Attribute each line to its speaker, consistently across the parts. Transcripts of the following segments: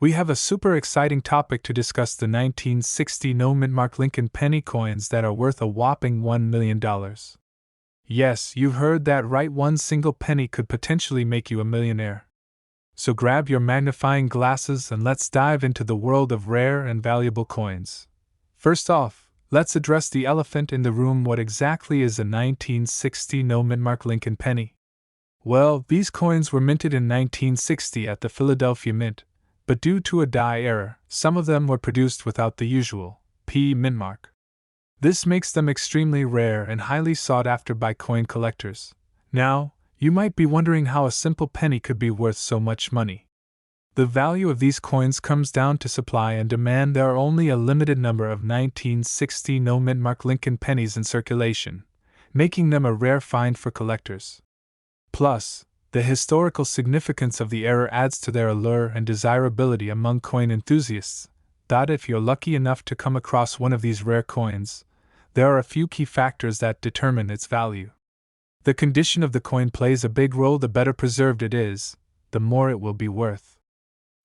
Speaker 1: We have a super exciting topic to discuss: the 1960 no-mintmark Lincoln penny coins that are worth a whopping $1 million. Yes, you've heard that right, one single penny could potentially make you a millionaire. So grab your magnifying glasses and let's dive into the world of rare and valuable coins. First off, let's address the elephant in the room. What exactly is a 1960 no-mintmark Lincoln penny? Well, these coins were minted in 1960 at the Philadelphia Mint, but due to a die error, some of them were produced without the usual mint mark. This makes them extremely rare and highly sought after by coin collectors. Now, you might be wondering how a simple penny could be worth so much money. The value of these coins comes down to supply and demand. There are only a limited number of 1960 no-mintmark Lincoln pennies in circulation, making them a rare find for collectors. Plus, the historical significance of the error adds to their allure and desirability among coin enthusiasts. If you're lucky enough to come across one of these rare coins, there are a few key factors that determine its value. The condition of the coin plays a big role. The better preserved it is, the more it will be worth.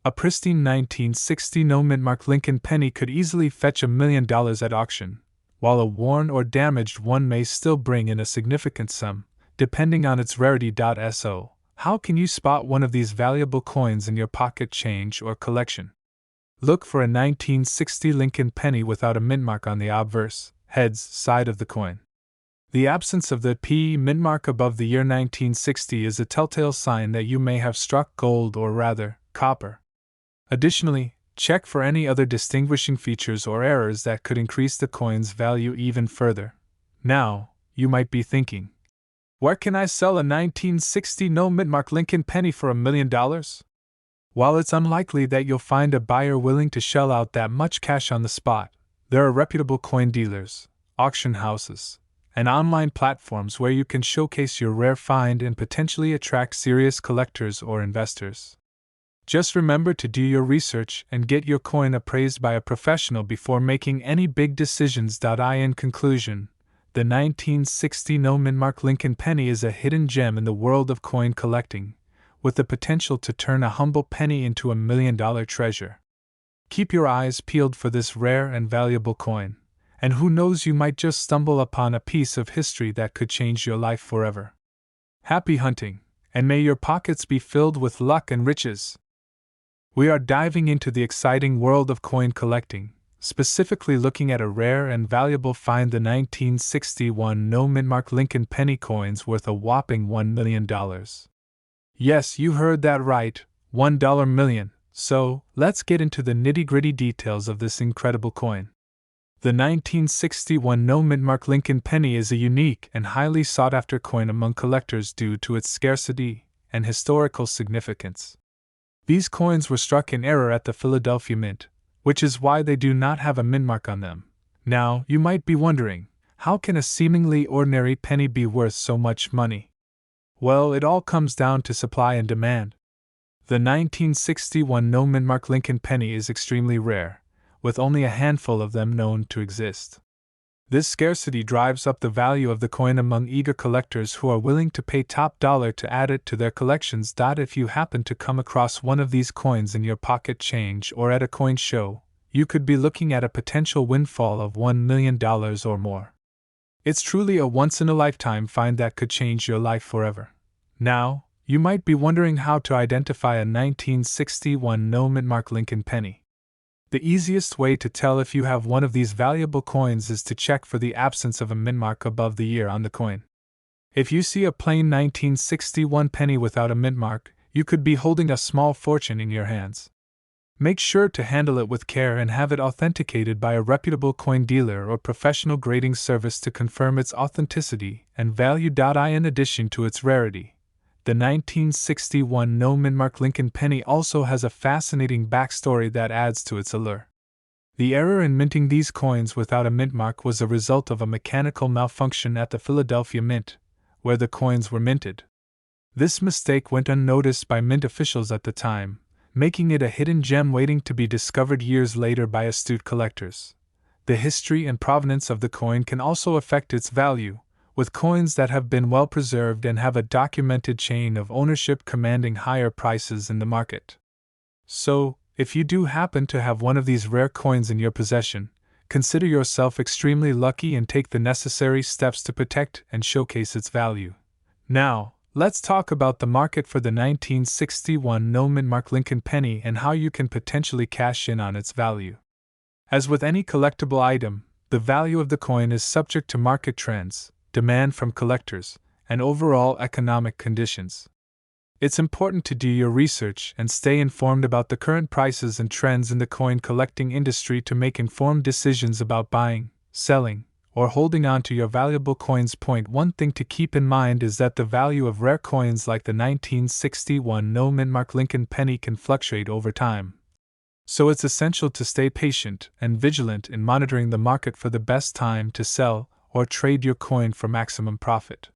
Speaker 1: A pristine 1960 no-mintmark Lincoln penny could easily fetch $1 million at auction, while a worn or damaged one may still bring in a significant sum, depending on its rarity. So, how can you spot one of these valuable coins in your pocket change or collection? Look for a 1960 Lincoln penny without a mintmark on the obverse, heads, side of the coin. The absence of the mint mark above the year 1960 is a telltale sign that you may have struck gold, or rather, copper. Additionally, check for any other distinguishing features or errors that could increase the coin's value even further. Now, you might be thinking, where can I sell a 1960 no-mintmark Lincoln penny for $1 million? While it's unlikely that you'll find a buyer willing to shell out that much cash on the spot, there are reputable coin dealers, auction houses, and online platforms where you can showcase your rare find and potentially attract serious collectors or investors. Just remember to do your research and get your coin appraised by a professional before making any big decisions. In conclusion, the 1960 no-mintmark Lincoln penny is a hidden gem in the world of coin collecting, with the potential to turn a humble penny into $1 million treasure. Keep your eyes peeled for this rare and valuable coin, and who knows, you might just stumble upon a piece of history that could change your life forever. Happy hunting, and may your pockets be filled with luck and riches. We are diving into the exciting world of coin collecting, specifically looking at a rare and valuable find: the 1961 no-mintmark Lincoln penny coins worth a whopping $1 million. Yes, you heard that right, $1 million. So, let's get into the nitty-gritty details of this incredible coin. The 1961 no-mintmark Lincoln penny is a unique and highly sought-after coin among collectors due to its scarcity and historical significance. These coins were struck in error at the Philadelphia Mint, which is why they do not have a mintmark on them. Now, you might be wondering, how can a seemingly ordinary penny be worth so much money? Well, it all comes down to supply and demand. The 1961 no-mintmark Lincoln penny is extremely rare, with only a handful of them known to exist. This scarcity drives up the value of the coin among eager collectors who are willing to pay top dollar to add it to their collections. If you happen to come across one of these coins in your pocket change or at a coin show, you could be looking at a potential windfall of $1 million or more. It's truly a once-in-a-lifetime find that could change your life forever. Now, you might be wondering how to identify a 1961 no-mintmark Lincoln penny. The easiest way to tell if you have one of these valuable coins is to check for the absence of a mintmark above the year on the coin. If you see a plain 1961 penny without a mintmark, you could be holding a small fortune in your hands. Make sure to handle it with care and have it authenticated by a reputable coin dealer or professional grading service to confirm its authenticity and value. In addition to its rarity, the 1961 no-mintmark Lincoln penny also has a fascinating backstory that adds to its allure. The error in minting these coins without a mintmark was a result of a mechanical malfunction at the Philadelphia Mint, where the coins were minted. This mistake went unnoticed by mint officials at the time, making it a hidden gem waiting to be discovered years later by astute collectors. The history and provenance of the coin can also affect its value, with coins that have been well preserved and have a documented chain of ownership commanding higher prices in the market. So, If you do happen to have one of these rare coins in your possession, consider yourself extremely lucky and take the necessary steps to protect and showcase its value. Now, let's talk about the market for the 1961 no-mintmark Lincoln penny and how you can potentially cash in on its value. As with any collectible item, the value of the coin is subject to market trends, demand from collectors, and overall economic conditions. It's important to do your research and stay informed about the current prices and trends in the coin collecting industry to make informed decisions about buying, selling, or holding on to your valuable coins. One thing to keep in mind is that the value of rare coins like the 1961 no-mintmark Lincoln penny can fluctuate over time. So it's essential to stay patient and vigilant in monitoring the market for the best time to sell or trade your coin for maximum profit.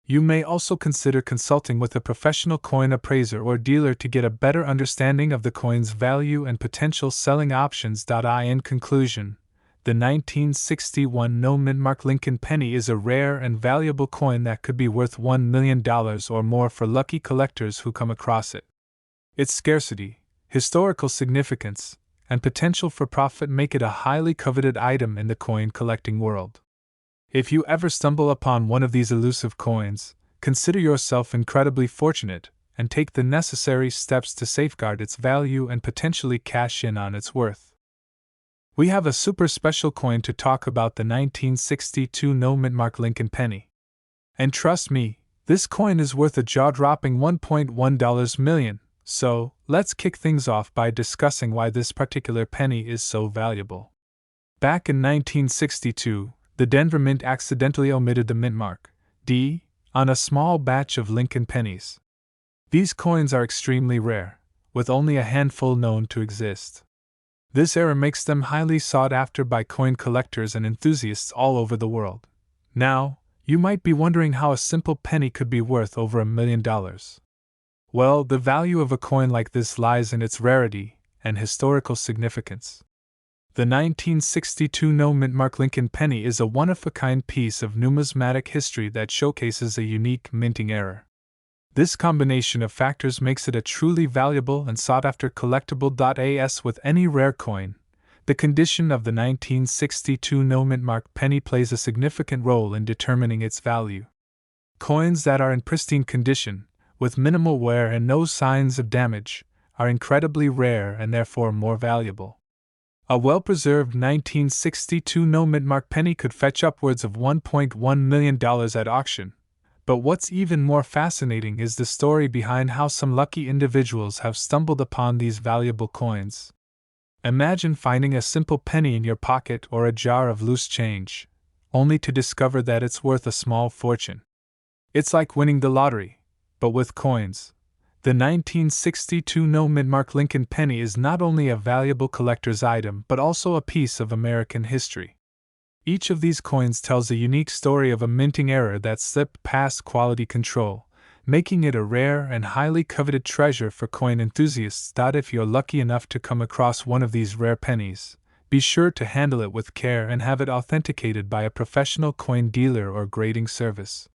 Speaker 1: You may also consider consulting with a professional coin appraiser or dealer to get a better understanding of the coin's value and potential selling options. In conclusion, the 1961 no-mintmark Lincoln penny is a rare and valuable coin that could be worth $1 million or more for lucky collectors who come across it. Its scarcity, historical significance, and potential for profit make it a highly coveted item in the coin collecting world. If you ever stumble upon one of these elusive coins, consider yourself incredibly fortunate and take the necessary steps to safeguard its value and potentially cash in on its worth. We have a super special coin to talk about, the 1962 no-mintmark Lincoln penny. And trust me, this coin is worth a jaw-dropping $1.1 million, so let's kick things off by discussing why this particular penny is so valuable. Back in 1962, the Denver Mint accidentally omitted the mint mark, D, on a small batch of Lincoln pennies. These coins are extremely rare, with only a handful known to exist. This error makes them highly sought after by coin collectors and enthusiasts all over the world. Now, you might be wondering how a simple penny could be worth over $1 million. Well, the value of a coin like this lies in its rarity and historical significance. The 1962 no-mintmark Lincoln penny is a one-of-a-kind piece of numismatic history that showcases a unique minting error. This combination of factors makes it a truly valuable and sought-after collectible. As with any rare coin, the condition of the 1962 no-mintmark penny plays a significant role in determining its value. Coins that are in pristine condition, with minimal wear and no signs of damage, are incredibly rare and therefore more valuable. A well-preserved 1962 no-mintmark penny could fetch upwards of $1.1 million at auction. But what's even more fascinating is the story behind how some lucky individuals have stumbled upon these valuable coins. Imagine finding a simple penny in your pocket or a jar of loose change, only to discover that it's worth a small fortune. It's like winning the lottery, but with coins. The 1962 no-mintmark Lincoln penny is not only a valuable collector's item but also a piece of American history. Each of these coins tells a unique story of a minting error that slipped past quality control, making it a rare and highly coveted treasure for coin enthusiasts. If you're lucky enough to come across one of these rare pennies, be sure to handle it with care and have it authenticated by a professional coin dealer or grading service.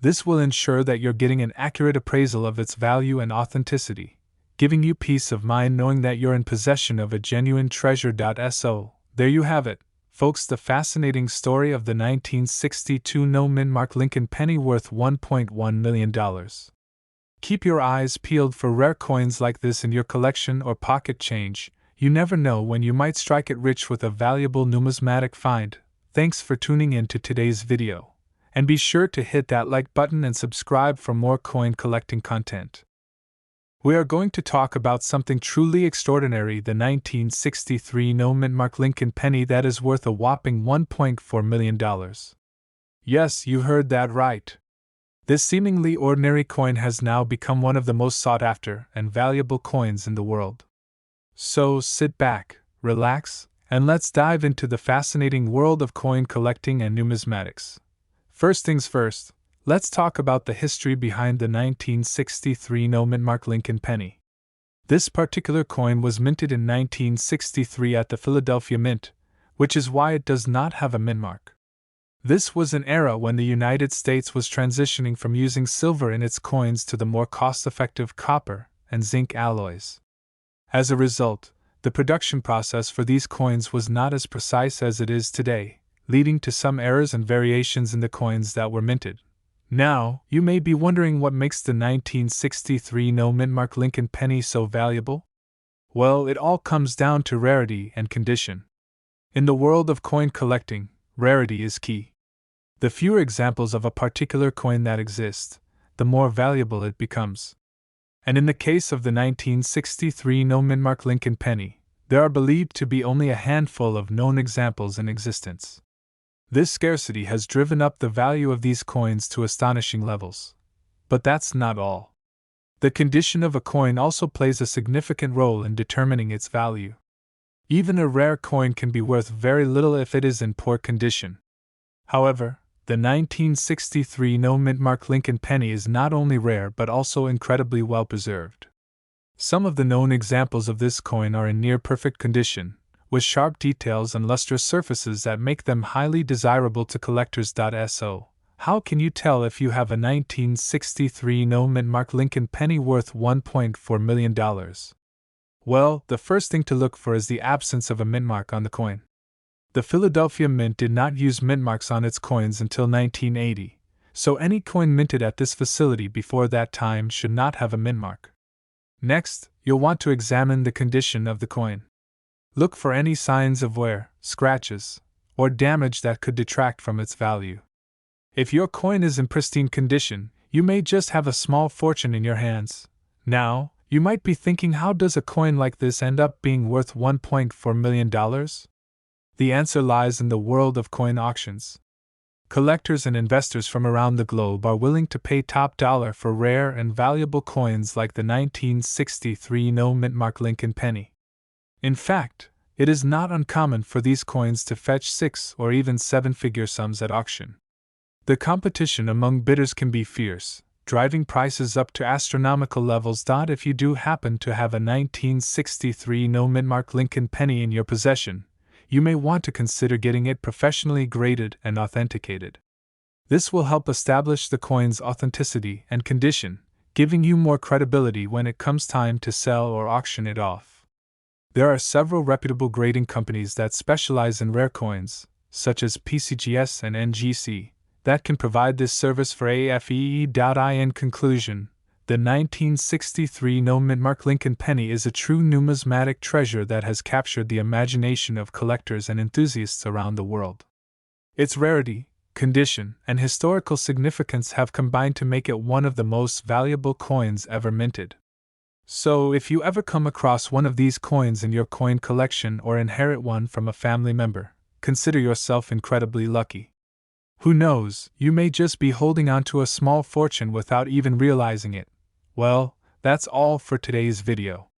Speaker 1: This will ensure that you're getting an accurate appraisal of its value and authenticity, giving you peace of mind knowing that you're in possession of a genuine treasure. So, there you have it, folks, the fascinating story of the 1962 no-mintmark Lincoln penny worth $1.1 million. Keep your eyes peeled for rare coins like this in your collection or pocket change. You never know when you might strike it rich with a valuable numismatic find. Thanks for tuning in to today's video. And be sure to hit that like button and subscribe for more coin collecting content. We are going to talk about something truly extraordinary, the 1963 no-mintmark Lincoln penny that is worth a whopping $1.4 million. Yes, you heard that right. This seemingly ordinary coin has now become one of the most sought after and valuable coins in the world. So sit back, relax, and let's dive into the fascinating world of coin collecting and numismatics. First things first, let's talk about the history behind the 1963 no-mintmark Lincoln penny. This particular coin was minted in 1963 at the Philadelphia Mint, which is why it does not have a mint mark. This was an era when the United States was transitioning from using silver in its coins to the more cost-effective copper and zinc alloys. As a result, the production process for these coins was not as precise as it is today, leading to some errors and variations in the coins that were minted. Now, you may be wondering what makes the 1963 no-mintmark Lincoln penny so valuable? Well, it all comes down to rarity and condition. In the world of coin collecting, rarity is key. The fewer examples of a particular coin that exist, the more valuable it becomes. And in the case of the 1963 no-mintmark Lincoln penny, there are believed to be only a handful of known examples in existence. This scarcity has driven up the value of these coins to astonishing levels. But that's not all. The condition of a coin also plays a significant role in determining its value. Even a rare coin can be worth very little if it is in poor condition. However, the 1963 no-mintmark Lincoln penny is not only rare but also incredibly well preserved. Some of the known examples of this coin are in near-perfect condition, with sharp details and lustrous surfaces that make them highly desirable to collectors. So, how can you tell if you have a 1963 no-mintmark Lincoln penny worth $1.4 million? Well, the first thing to look for is the absence of a mint mark on the coin. The Philadelphia Mint did not use mint marks on its coins until 1980, so any coin minted at this facility before that time should not have a mint mark. Next, you'll want to examine the condition of the coin. Look for any signs of wear, scratches, or damage that could detract from its value. If your coin is in pristine condition, you may just have a small fortune in your hands. Now, you might be thinking, how does a coin like this end up being worth $1.4 million? The answer lies in the world of coin auctions. Collectors and investors from around the globe are willing to pay top dollar for rare and valuable coins like the 1963 no-mintmark Lincoln penny. In fact, it is not uncommon for these coins to fetch 6 or even 7-figure sums at auction. The competition among bidders can be fierce, driving prices up to astronomical levels. If you do happen to have a 1963 no-mintmark Lincoln penny in your possession, you may want to consider getting it professionally graded and authenticated. This will help establish the coin's authenticity and condition, giving you more credibility when it comes time to sell or auction it off. There are several reputable grading companies that specialize in rare coins, such as PCGS and NGC, that can provide this service for AFEE. In conclusion, the 1963 no-mintmark Lincoln penny is a true numismatic treasure that has captured the imagination of collectors and enthusiasts around the world. Its rarity, condition, and historical significance have combined to make it one of the most valuable coins ever minted. So, if you ever come across one of these coins in your coin collection or inherit one from a family member, consider yourself incredibly lucky. Who knows, you may just be holding on to a small fortune without even realizing it. Well, that's all for today's video.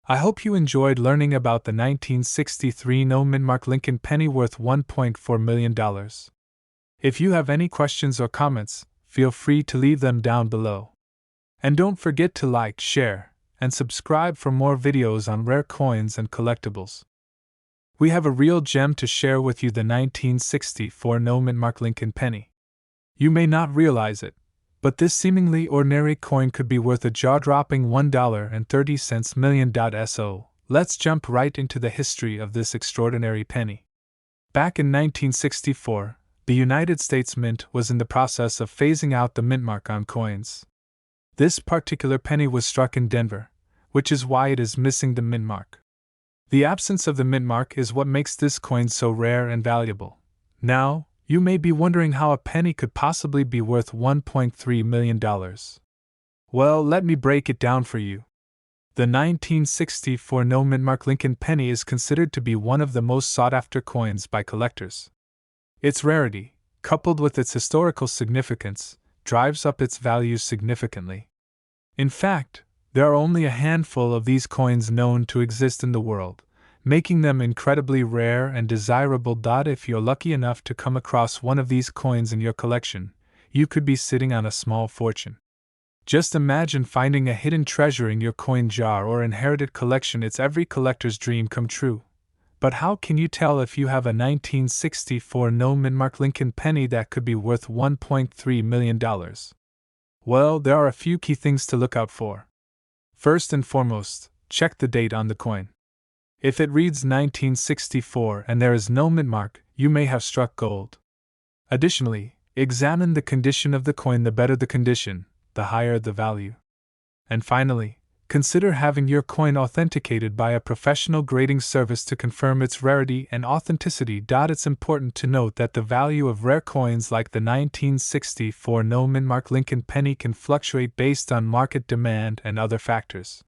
Speaker 1: I hope you enjoyed learning about the 1963 no-mintmark Lincoln penny worth $1.4 million. If you have any questions or comments, feel free to leave them down below. And don't forget to like, share, and subscribe for more videos on rare coins and collectibles. We have a real gem to share with you, the 1964 no-mintmark Lincoln penny. You may not realize it, but this seemingly ordinary coin could be worth a jaw-dropping $1.30 million. So, let's jump right into the history of this extraordinary penny. Back in 1964, the United States Mint was in the process of phasing out the mint mark on coins. This particular penny was struck in Denver, which is why it is missing the mint mark. The absence of the mint mark is what makes this coin so rare and valuable. Now, you may be wondering how a penny could possibly be worth $1.3 million. Well, let me break it down for you. The 1964 no-mintmark Lincoln penny is considered to be one of the most sought-after coins by collectors. Its rarity, coupled with its historical significance, drives up its value significantly. In fact, there are only a handful of these coins known to exist in the world, making them incredibly rare and desirable. If you're lucky enough to come across one of these coins in your collection, you could be sitting on a small fortune. Just imagine finding a hidden treasure in your coin jar or inherited collection. It's every collector's dream come true. But how can you tell if you have a 1964 no-mintmark Lincoln penny that could be worth $1.3 million? Well, there are a few key things to look out for. First and foremost, check the date on the coin. If it reads 1964 and there is no mint mark, you may have struck gold. Additionally, examine the condition of the coin. The better the condition, the higher the value. And finally, consider having your coin authenticated by a professional grading service to confirm its rarity and authenticity. It's important to note that the value of rare coins like the 1964 no-mintmark Lincoln penny can fluctuate based on market demand and other factors.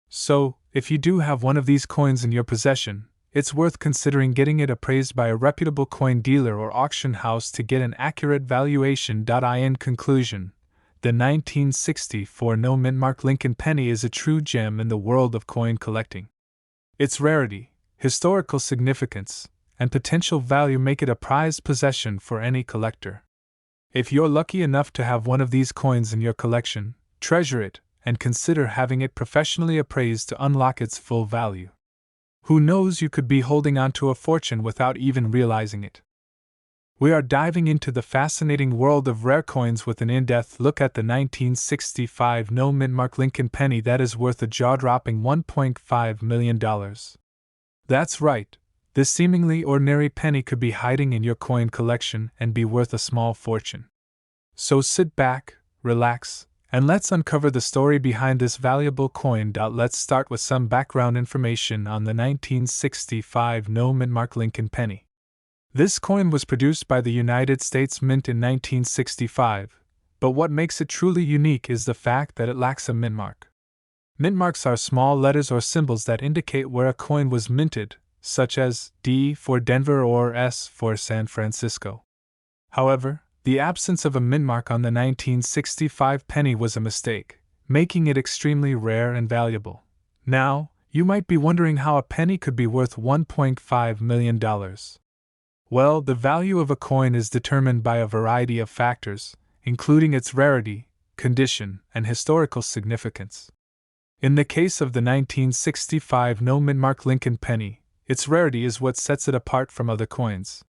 Speaker 1: So, if you do have one of these coins in your possession, it's worth considering getting it appraised by a reputable coin dealer or auction house to get an accurate valuation. In conclusion, the 1964 no-mintmark Lincoln penny is a true gem in the world of coin collecting. Its rarity, historical significance, and potential value make it a prized possession for any collector. If you're lucky enough to have one of these coins in your collection, treasure it and consider having it professionally appraised to unlock its full value. Who knows, you could be holding on to a fortune without even realizing it. We are diving into the fascinating world of rare coins with an in-depth look at the 1965 no-mintmark Lincoln penny that is worth a jaw-dropping $1.5 million. That's right, this seemingly ordinary penny could be hiding in your coin collection and be worth a small fortune. So sit back, relax, and let's uncover the story behind this valuable coin. Let's start with some background information on the 1965 no-mintmark Lincoln penny. This coin was produced by the United States Mint in 1965, but what makes it truly unique is the fact that it lacks a mint mark. Mint marks are small letters or symbols that indicate where a coin was minted, such as D for Denver or S for San Francisco. However, the absence of a mint mark on the 1965 penny was a mistake, making it extremely rare and valuable. Now, you might be wondering how a penny could be worth $1.5 million. Well, the value of a coin is determined by a variety of factors, including its rarity, condition, and historical significance. In the case of the 1965 no-mintmark Lincoln penny, its rarity is what sets it apart from other coins.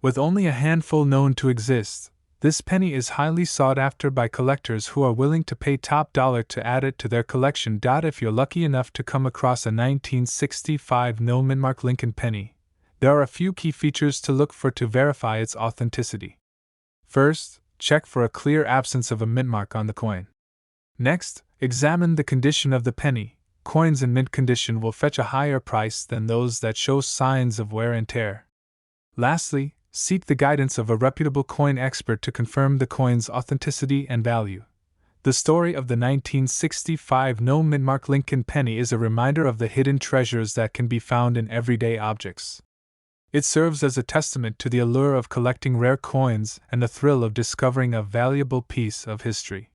Speaker 1: With only a handful known to exist, this penny is highly sought after by collectors who are willing to pay top dollar to add it to their collection. If you're lucky enough to come across a 1965 no-mintmark Lincoln penny, there are a few key features to look for to verify its authenticity. First, check for a clear absence of a mint mark on the coin. Next, examine the condition of the penny. Coins in mint condition will fetch a higher price than those that show signs of wear and tear. Lastly, seek the guidance of a reputable coin expert to confirm the coin's authenticity and value. The story of the 1965 no-mintmark Lincoln penny is a reminder of the hidden treasures that can be found in everyday objects. It serves as a testament to the allure of collecting rare coins and the thrill of discovering a valuable piece of history.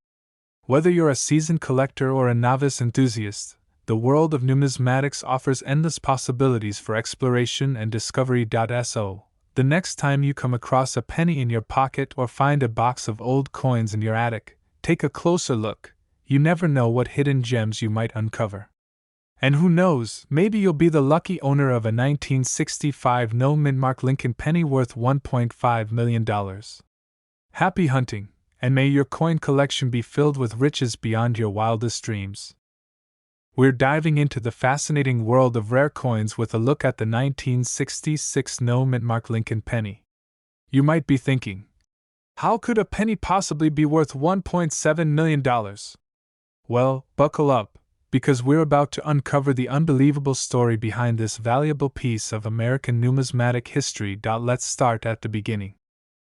Speaker 1: Whether you're a seasoned collector or a novice enthusiast, the world of numismatics offers endless possibilities for exploration and discovery. So, the next time you come across a penny in your pocket or find a box of old coins in your attic, take a closer look. You never know what hidden gems you might uncover. And who knows, maybe you'll be the lucky owner of a 1965 no-mintmark Lincoln penny worth $1.5 million. Happy hunting, and may your coin collection be filled with riches beyond your wildest dreams. We're diving into the fascinating world of rare coins with a look at the 1966 no-mintmark Lincoln penny. You might be thinking, how could a penny possibly be worth $1.7 million? Well, buckle up, because we're about to uncover the unbelievable story behind this valuable piece of American numismatic history. Let's start at the beginning.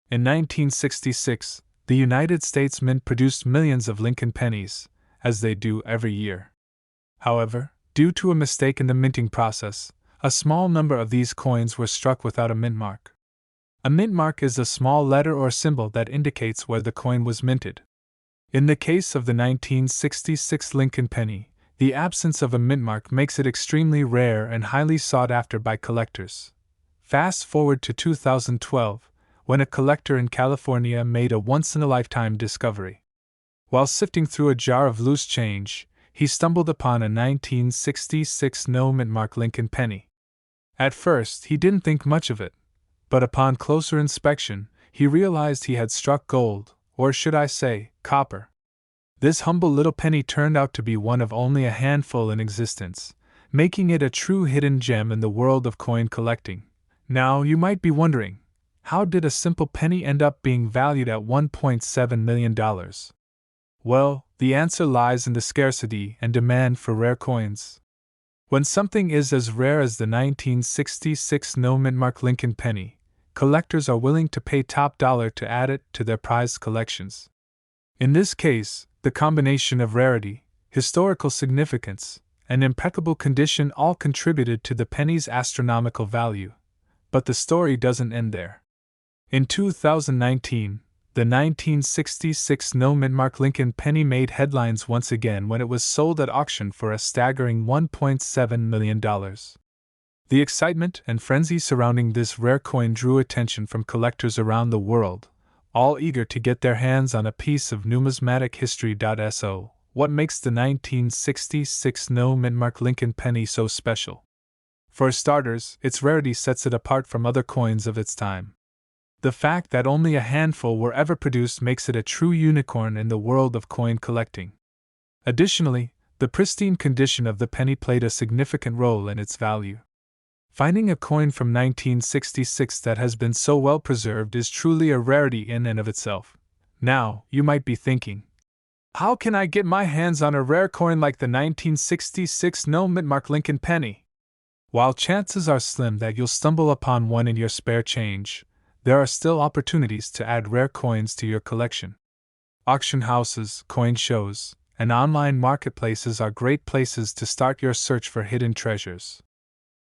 Speaker 1: In 1966, the United States Mint produced millions of Lincoln pennies, as they do every year. However, due to a mistake in the minting process, a small number of these coins were struck without a mint mark. A mint mark is a small letter or symbol that indicates where the coin was minted. In the case of the 1966 Lincoln penny, the absence of a mint mark makes it extremely rare and highly sought after by collectors. Fast forward to 2012, when a collector in California made a once-in-a-lifetime discovery. While sifting through a jar of loose change, he stumbled upon a 1966 no-mintmark Lincoln penny. At first, he didn't think much of it, but upon closer inspection, he realized he had struck gold, or should I say, copper. This humble little penny turned out to be one of only a handful in existence, making it a true hidden gem in the world of coin collecting. Now, you might be wondering, how did a simple penny end up being valued at $1.7 million? Well, the answer lies in the scarcity and demand for rare coins. When something is as rare as the 1966 no-mintmark Lincoln penny, collectors are willing to pay top dollar to add it to their prized collections. In this case, the combination of rarity, historical significance, and impeccable condition all contributed to the penny's astronomical value. But the story doesn't end there. In 2019, the 1966 no-mintmark Lincoln penny made headlines once again when it was sold at auction for a staggering $1.7 million. The excitement and frenzy surrounding this rare coin drew attention from collectors around the world, all eager to get their hands on a piece of numismatic history. So, what makes the 1966 no-mintmark Lincoln penny so special? For starters, its rarity sets it apart from other coins of its time. The fact that only a handful were ever produced makes it a true unicorn in the world of coin collecting. Additionally, the pristine condition of the penny played a significant role in its value. Finding a coin from 1966 that has been so well preserved is truly a rarity in and of itself. Now, you might be thinking, how can I get my hands on a rare coin like the 1966 no-mintmark Lincoln penny? While chances are slim that you'll stumble upon one in your spare change, there are still opportunities to add rare coins to your collection. Auction houses, coin shows, and online marketplaces are great places to start your search for hidden treasures.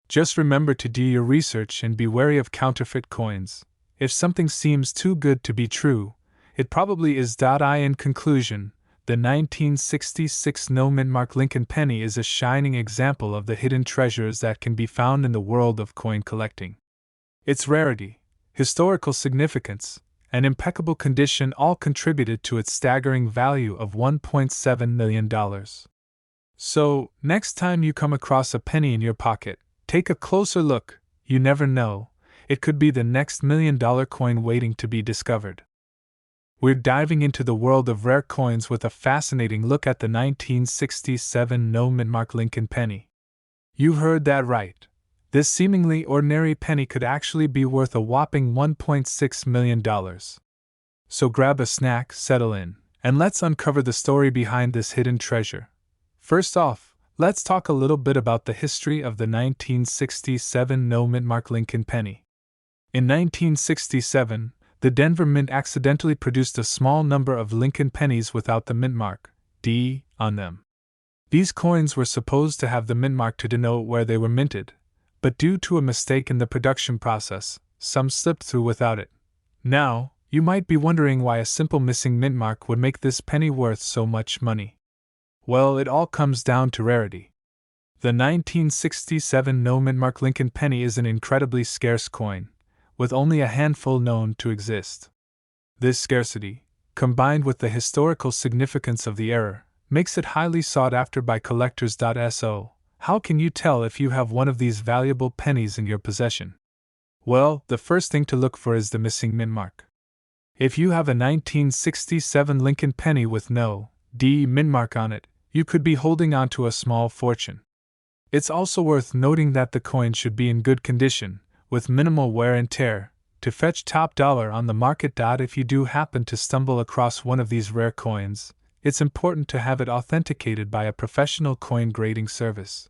Speaker 1: Just remember to do your research and be wary of counterfeit coins. If something seems too good to be true, it probably is. In conclusion, the 1966 no-mintmark Lincoln penny is a shining example of the hidden treasures that can be found in the world of coin collecting. Its rarity, historical significance, and impeccable condition all contributed to its staggering value of $1.7 million. So, next time you come across a penny in your pocket, take a closer look. You never know, it could be the next $1,000,000 coin waiting to be discovered. We're diving into the world of rare coins with a fascinating look at the 1967 no-mintmark Lincoln penny. You heard that right. This seemingly ordinary penny could actually be worth a whopping $1.6 million. So grab a snack, settle in, and let's uncover the story behind this hidden treasure. First off, let's talk a little bit about the history of the 1967 no-mintmark Lincoln penny. In 1967, the Denver Mint accidentally produced a small number of Lincoln pennies without the mint mark, D, on them. These coins were supposed to have the mint mark to denote where they were minted, but due to a mistake in the production process, some slipped through without it. Now, you might be wondering why a simple missing mint mark would make this penny worth so much money. Well, it all comes down to rarity. The 1967 no-mintmark Lincoln penny is an incredibly scarce coin, with only a handful known to exist. This scarcity, combined with the historical significance of the era, makes it highly sought after by collectors. So, how can you tell if you have one of these valuable pennies in your possession? Well, the first thing to look for is the missing mint mark. If you have a 1967 Lincoln penny with no D mint mark on it, you could be holding on to a small fortune. It's also worth noting that the coin should be in good condition, with minimal wear and tear, to fetch top dollar on the market. If you do happen to stumble across one of these rare coins, it's important to have it authenticated by a professional coin grading service.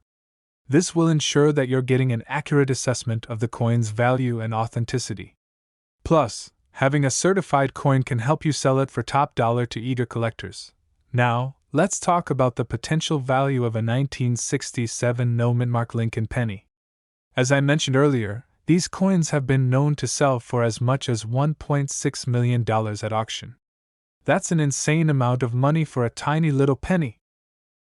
Speaker 1: This will ensure that you're getting an accurate assessment of the coin's value and authenticity. Plus, having a certified coin can help you sell it for top dollar to eager collectors. Now, let's talk about the potential value of a 1967 no-mintmark Lincoln penny. As I mentioned earlier, these coins have been known to sell for as much as $1.6 million at auction. That's an insane amount of money for a tiny little penny.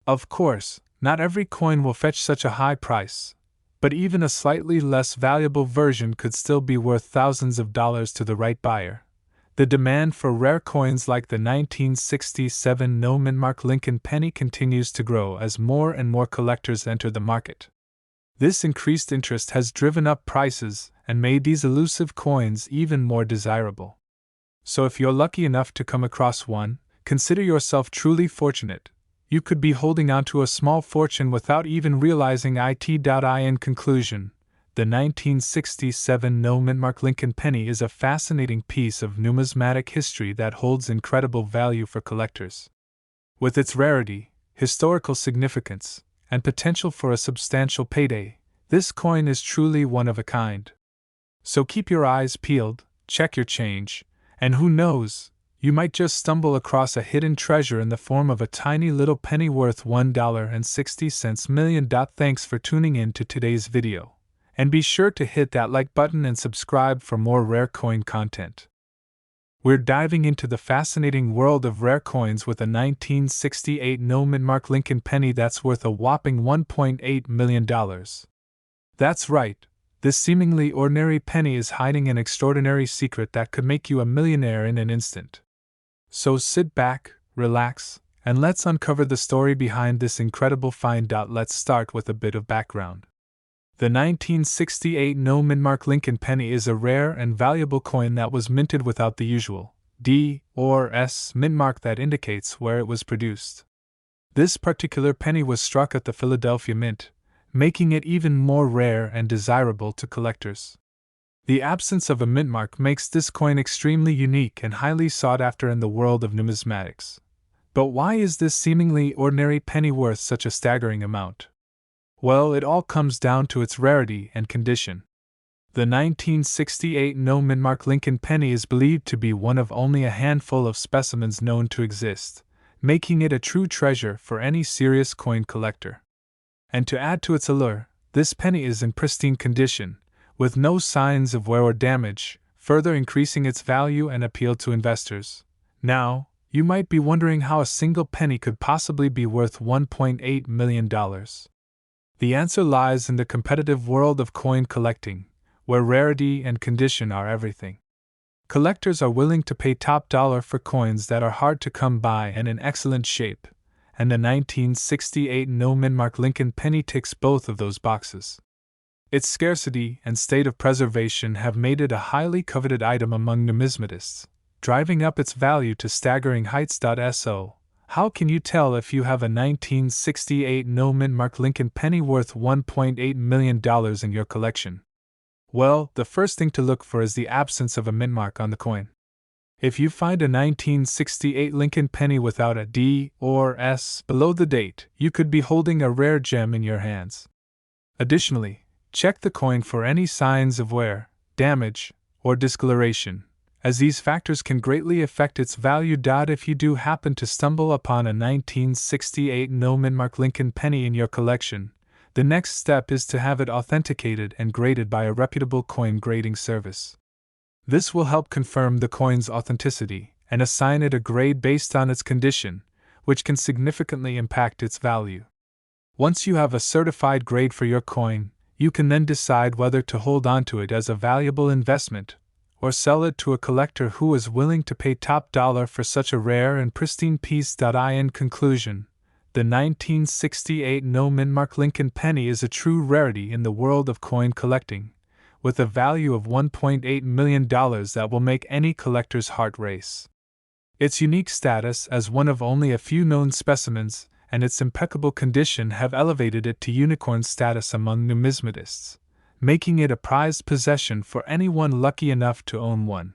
Speaker 1: Of course, not every coin will fetch such a high price, but even a slightly less valuable version could still be worth thousands of dollars to the right buyer. The demand for rare coins like the 1967 no-mintmark Lincoln penny continues to grow as more and more collectors enter the market. This increased interest has driven up prices and made these elusive coins even more desirable. So if you're lucky enough to come across one, consider yourself truly fortunate. You could be holding on to a small fortune without even realizing it. In conclusion, the 1967 no-mintmark Lincoln penny is a fascinating piece of numismatic history that holds incredible value for collectors. With its rarity, historical significance, and potential for a substantial payday, this coin is truly one of a kind. So keep your eyes peeled, check your change, and who knows, you might just stumble across a hidden treasure in the form of a tiny little penny worth $1.60 million. Thanks for tuning in to today's video, and be sure to hit that like button and subscribe for more rare coin content. We're diving into the fascinating world of rare coins with a 1968 no-mintmark Lincoln penny that's worth a whopping $1.8 million. That's right, this seemingly ordinary penny is hiding an extraordinary secret that could make you a millionaire in an instant. So sit back, relax, and let's uncover the story behind this incredible find. Let's start with a bit of background. The 1968 no-mintmark Lincoln penny is a rare and valuable coin that was minted without the usual D or S mint mark that indicates where it was produced. This particular penny was struck at the Philadelphia Mint, making it even more rare and desirable to collectors. The absence of a mint mark makes this coin extremely unique and highly sought after in the world of numismatics. But why is this seemingly ordinary penny worth such a staggering amount? Well, it all comes down to its rarity and condition. The 1968 no-mintmark Lincoln penny is believed to be one of only a handful of specimens known to exist, making it a true treasure for any serious coin collector. And to add to its allure, this penny is in pristine condition, with no signs of wear or damage, further increasing its value and appeal to investors. Now, you might be wondering how a single penny could possibly be worth $1.8 million. The answer lies in the competitive world of coin collecting, where rarity and condition are everything. Collectors are willing to pay top dollar for coins that are hard to come by and in excellent shape, and the 1968 no-mintmark Lincoln penny ticks both of those boxes. Its scarcity and state of preservation have made it a highly coveted item among numismatists, driving up its value to staggering heights. So, how can you tell if you have a 1968 no-mintmark Lincoln penny worth $1.8 million in your collection? Well, the first thing to look for is the absence of a mint mark on the coin. If you find a 1968 Lincoln penny without a D or S below the date, you could be holding a rare gem in your hands. Additionally, check the coin for any signs of wear, damage, or discoloration, as these factors can greatly affect its value. If you do happen to stumble upon a 1968 no-mintmark Lincoln penny in your collection, the next step is to have it authenticated and graded by a reputable coin grading service. This will help confirm the coin's authenticity and assign it a grade based on its condition, which can significantly impact its value. Once you have a certified grade for your coin, you can then decide whether to hold onto it as a valuable investment or sell it to a collector who is willing to pay top dollar for such a rare and pristine piece. In conclusion, the 1968 no-mintmark Lincoln penny is a true rarity in the world of coin collecting, with a value of $1.8 million that will make any collector's heart race. Its unique status as one of only a few known specimens and its impeccable condition have elevated it to unicorn status among numismatists, making it a prized possession for anyone lucky enough to own one.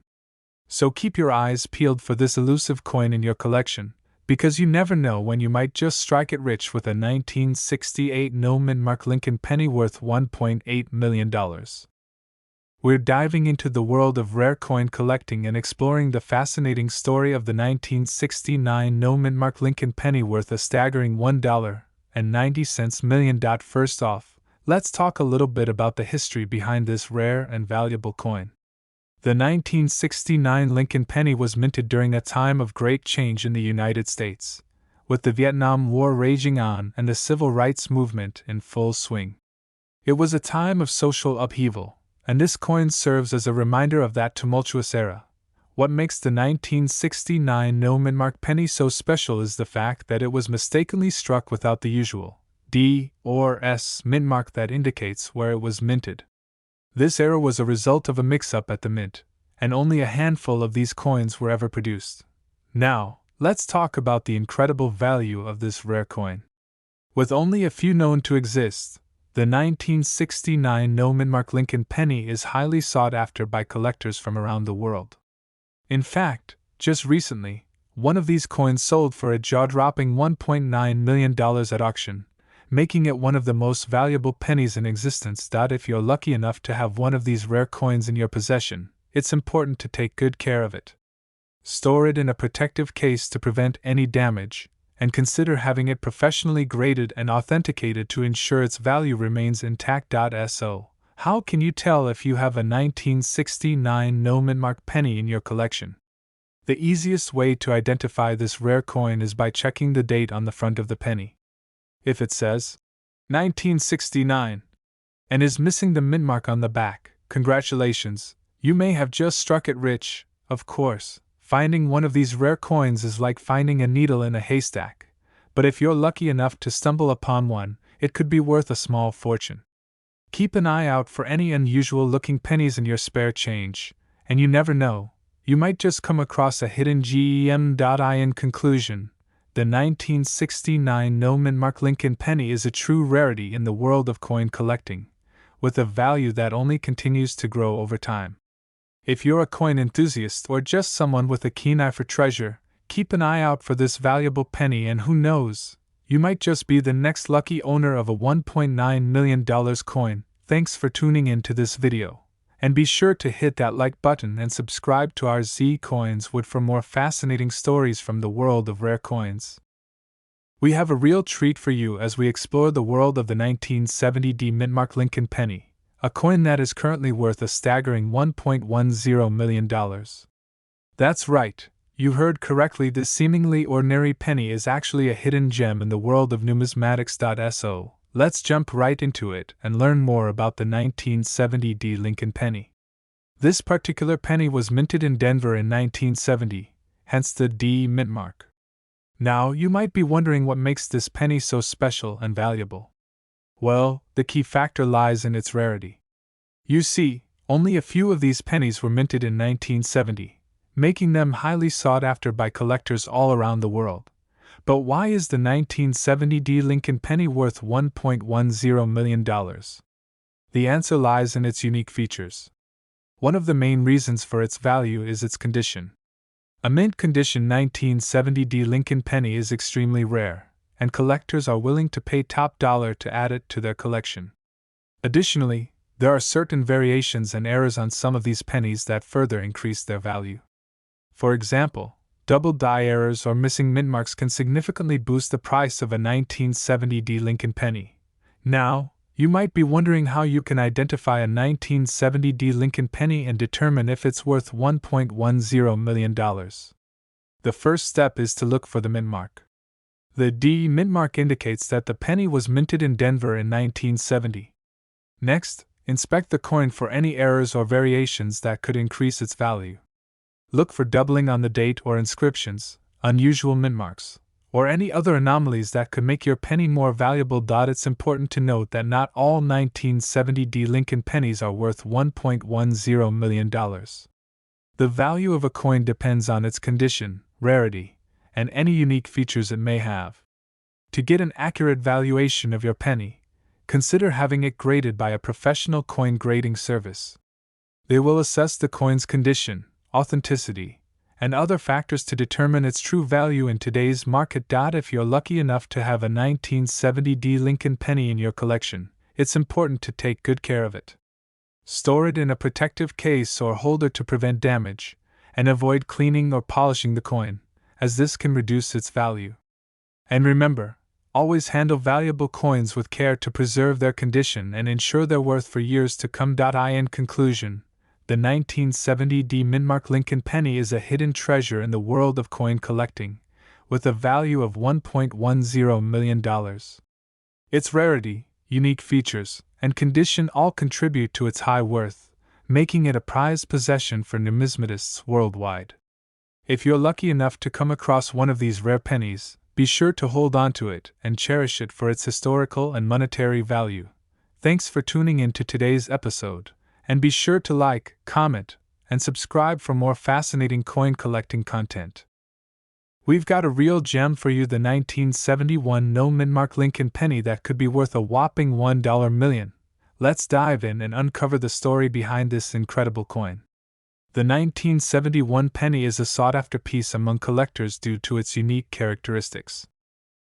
Speaker 1: So keep your eyes peeled for this elusive coin in your collection, because you never know when you might just strike it rich with a 1968 no-mintmark Lincoln penny worth $1.8 million. We're diving into the world of rare coin collecting and exploring the fascinating story of the 1969 no-mintmark Lincoln penny worth a staggering $1.90 million. First off, let's talk a little bit about the history behind this rare and valuable coin. The 1969 Lincoln penny was minted during a time of great change in the United States, with the Vietnam War raging on and the civil rights movement in full swing. It was a time of social upheaval, and this coin serves as a reminder of that tumultuous era. What makes the 1969 no-mintmark penny so special is the fact that it was mistakenly struck without the usual D or S mint mark that indicates where it was minted. This error was a result of a mix-up at the mint, and only a handful of these coins were ever produced. Now, let's talk about the incredible value of this rare coin. With only a few known to exist, the 1969 no-mintmark Lincoln penny is highly sought after by collectors from around the world. In fact, just recently, one of these coins sold for a jaw-dropping $1.9 million at auction, making it one of the most valuable pennies in existence. If you're lucky enough to have one of these rare coins in your possession, it's important to take good care of it. Store it in a protective case to prevent any damage, and consider having it professionally graded and authenticated to ensure its value remains intact. So, how can you tell if you have a 1969 no-mintmark penny in your collection? The easiest way to identify this rare coin is by checking the date on the front of the penny. If it says 1969 and is missing the mint mark on the back, congratulations, you may have just struck it rich. Of course, finding one of these rare coins is like finding a needle in a haystack, but if you're lucky enough to stumble upon one, it could be worth a small fortune. Keep an eye out for any unusual-looking pennies in your spare change, and you never know, you might just come across a hidden gem. In conclusion, the 1969 no-mintmark Lincoln penny is a true rarity in the world of coin collecting, with a value that only continues to grow over time. If you're a coin enthusiast or just someone with a keen eye for treasure, keep an eye out for this valuable penny, and who knows, you might just be the next lucky owner of a $1.9 million coin. Thanks for tuning in to this video, and be sure to hit that like button and subscribe to our Z Coins Wood for more fascinating stories from the world of rare coins. We have a real treat for you as we explore the world of the 1970 mintmark Lincoln penny, a coin that is currently worth a staggering $1.10 million. That's right, you heard correctly. This seemingly ordinary penny is actually a hidden gem in the world of numismatics. So, let's jump right into it and learn more about the 1970 Lincoln penny. This particular penny was minted in Denver in 1970, hence the D mint mark. Now, you might be wondering what makes this penny so special and valuable. Well, the key factor lies in its rarity. You see, only a few of these pennies were minted in 1970, making them highly sought after by collectors all around the world. But why is the 1970 Lincoln penny worth $1.10 million? The answer lies in its unique features. One of the main reasons for its value is its condition. A mint condition 1970 Lincoln penny is extremely rare, and collectors are willing to pay top dollar to add it to their collection. Additionally, there are certain variations and errors on some of these pennies that further increase their value. For example, double die errors or missing mint marks can significantly boost the price of a 1970 Lincoln penny. Now, you might be wondering how you can identify a 1970 Lincoln penny and determine if it's worth $1.10 million. The first step is to look for the mint mark. The D mint mark indicates that the penny was minted in Denver in 1970. Next, inspect the coin for any errors or variations that could increase its value. Look for doubling on the date or inscriptions, unusual mint marks, or any other anomalies that could make your penny more valuable. It's important to note that not all 1970 Lincoln pennies are worth $1.10 million. The value of a coin depends on its condition, rarity, and any unique features it may have. To get an accurate valuation of your penny, consider having it graded by a professional coin grading service. They will assess the coin's condition, authenticity, and other factors to determine its true value in today's market. If you're lucky enough to have a 1970 Lincoln penny in your collection, it's important to take good care of it. Store it in a protective case or holder to prevent damage, and avoid cleaning or polishing the coin, as this can reduce its value. And remember, always handle valuable coins with care to preserve their condition and ensure their worth for years to come. In conclusion, the 1970 mintmark Lincoln penny is a hidden treasure in the world of coin collecting, with a value of $1.10 million. Its rarity, unique features, and condition all contribute to its high worth, making it a prized possession for numismatists worldwide. If you're lucky enough to come across one of these rare pennies, be sure to hold on to it and cherish it for its historical and monetary value. Thanks for tuning in to today's episode, and be sure to like, comment, and subscribe for more fascinating coin collecting content. We've got a real gem for you, the 1971 no-mintmark Lincoln penny that could be worth a whopping $1 million. Let's dive in and uncover the story behind this incredible coin. The 1971 penny is a sought-after piece among collectors due to its unique characteristics.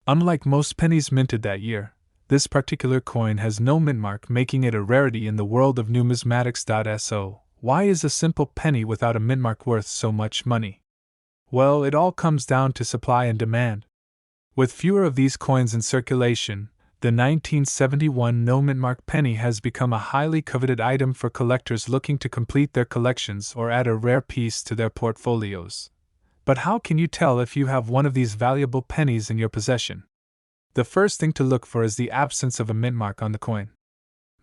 Speaker 1: Unlike most pennies minted that year, this particular coin has no mintmark, making it a rarity in the world of numismatics. So, why is a simple penny without a mintmark worth so much money? Well, it all comes down to supply and demand. With fewer of these coins in circulation, the 1971 no-mintmark penny has become a highly coveted item for collectors looking to complete their collections or add a rare piece to their portfolios. But how can you tell if you have one of these valuable pennies in your possession? The first thing to look for is the absence of a mintmark on the coin.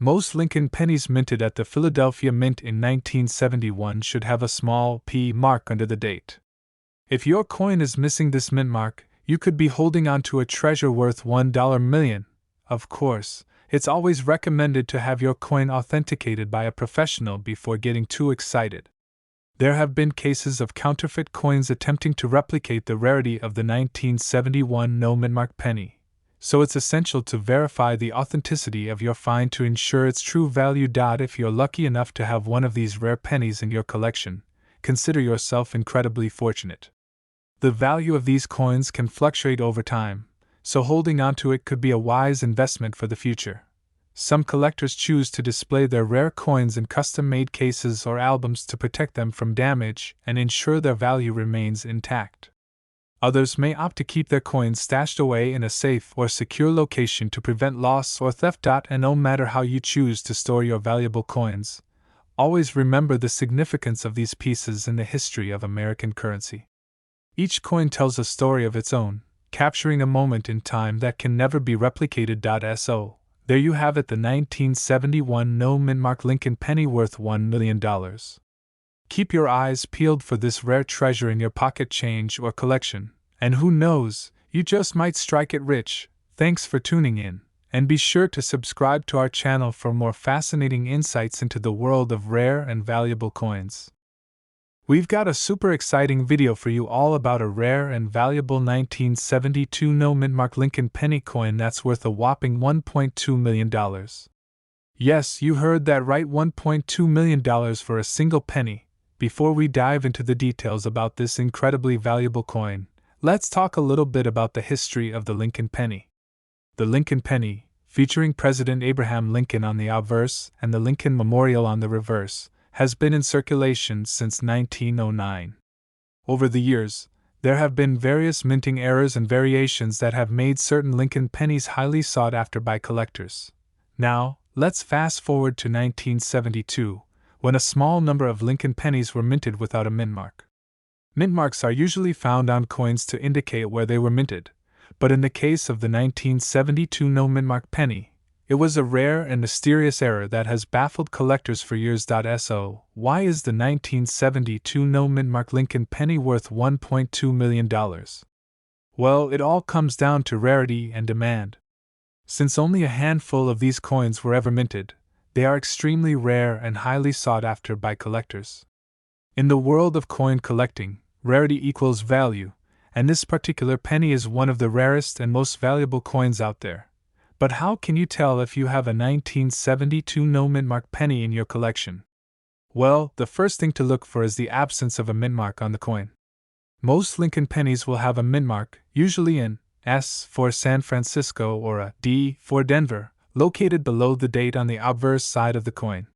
Speaker 1: Most Lincoln pennies minted at the Philadelphia Mint in 1971 should have a small P mark under the date. If your coin is missing this mint mark, you could be holding on to a treasure worth $1 million. Of course, it's always recommended to have your coin authenticated by a professional before getting too excited. There have been cases of counterfeit coins attempting to replicate the rarity of the 1971 no-mintmark penny, so it's essential to verify the authenticity of your find to ensure its true value. If you're lucky enough to have one of these rare pennies in your collection, consider yourself incredibly fortunate. The value of these coins can fluctuate over time, so holding onto it could be a wise investment for the future. Some collectors choose to display their rare coins in custom-made cases or albums to protect them from damage and ensure their value remains intact. Others may opt to keep their coins stashed away in a safe or secure location to prevent loss or theft. And no matter how you choose to store your valuable coins, always remember the significance of these pieces in the history of American currency. Each coin tells a story of its own, capturing a moment in time that can never be replicated. So, there you have it, the 1971 no-mintmark Lincoln penny worth $1 million. Keep your eyes peeled for this rare treasure in your pocket change or collection, and who knows, you just might strike it rich. Thanks for tuning in, and be sure to subscribe to our channel for more fascinating insights into the world of rare and valuable coins. We've got a super exciting video for you all about a rare and valuable 1972 no-mintmark Lincoln penny coin that's worth a whopping $1.2 million. Yes, you heard that right, $1.2 million for a single penny. Before we dive into the details about this incredibly valuable coin, let's talk a little bit about the history of the Lincoln penny. The Lincoln penny, featuring President Abraham Lincoln on the obverse and the Lincoln Memorial on the reverse, has been in circulation since 1909. Over the years, there have been various minting errors and variations that have made certain Lincoln pennies highly sought after by collectors. Now, let's fast forward to 1972, when a small number of Lincoln pennies were minted without a mintmark. Mintmarks are usually found on coins to indicate where they were minted, but in the case of the 1972 no-mintmark penny, it was a rare and mysterious error that has baffled collectors for years. So, why is the 1972 no-mintmark Lincoln penny worth $1.2 million? Well, it all comes down to rarity and demand. Since only a handful of these coins were ever minted, they are extremely rare and highly sought after by collectors. In the world of coin collecting, rarity equals value, and this particular penny is one of the rarest and most valuable coins out there. But how can you tell if you have a 1972 no-mintmark penny in your collection? Well, the first thing to look for is the absence of a mintmark on the coin. Most Lincoln pennies will have a mintmark, usually an S for San Francisco or a D for Denver, located below the date on the obverse side of the coin.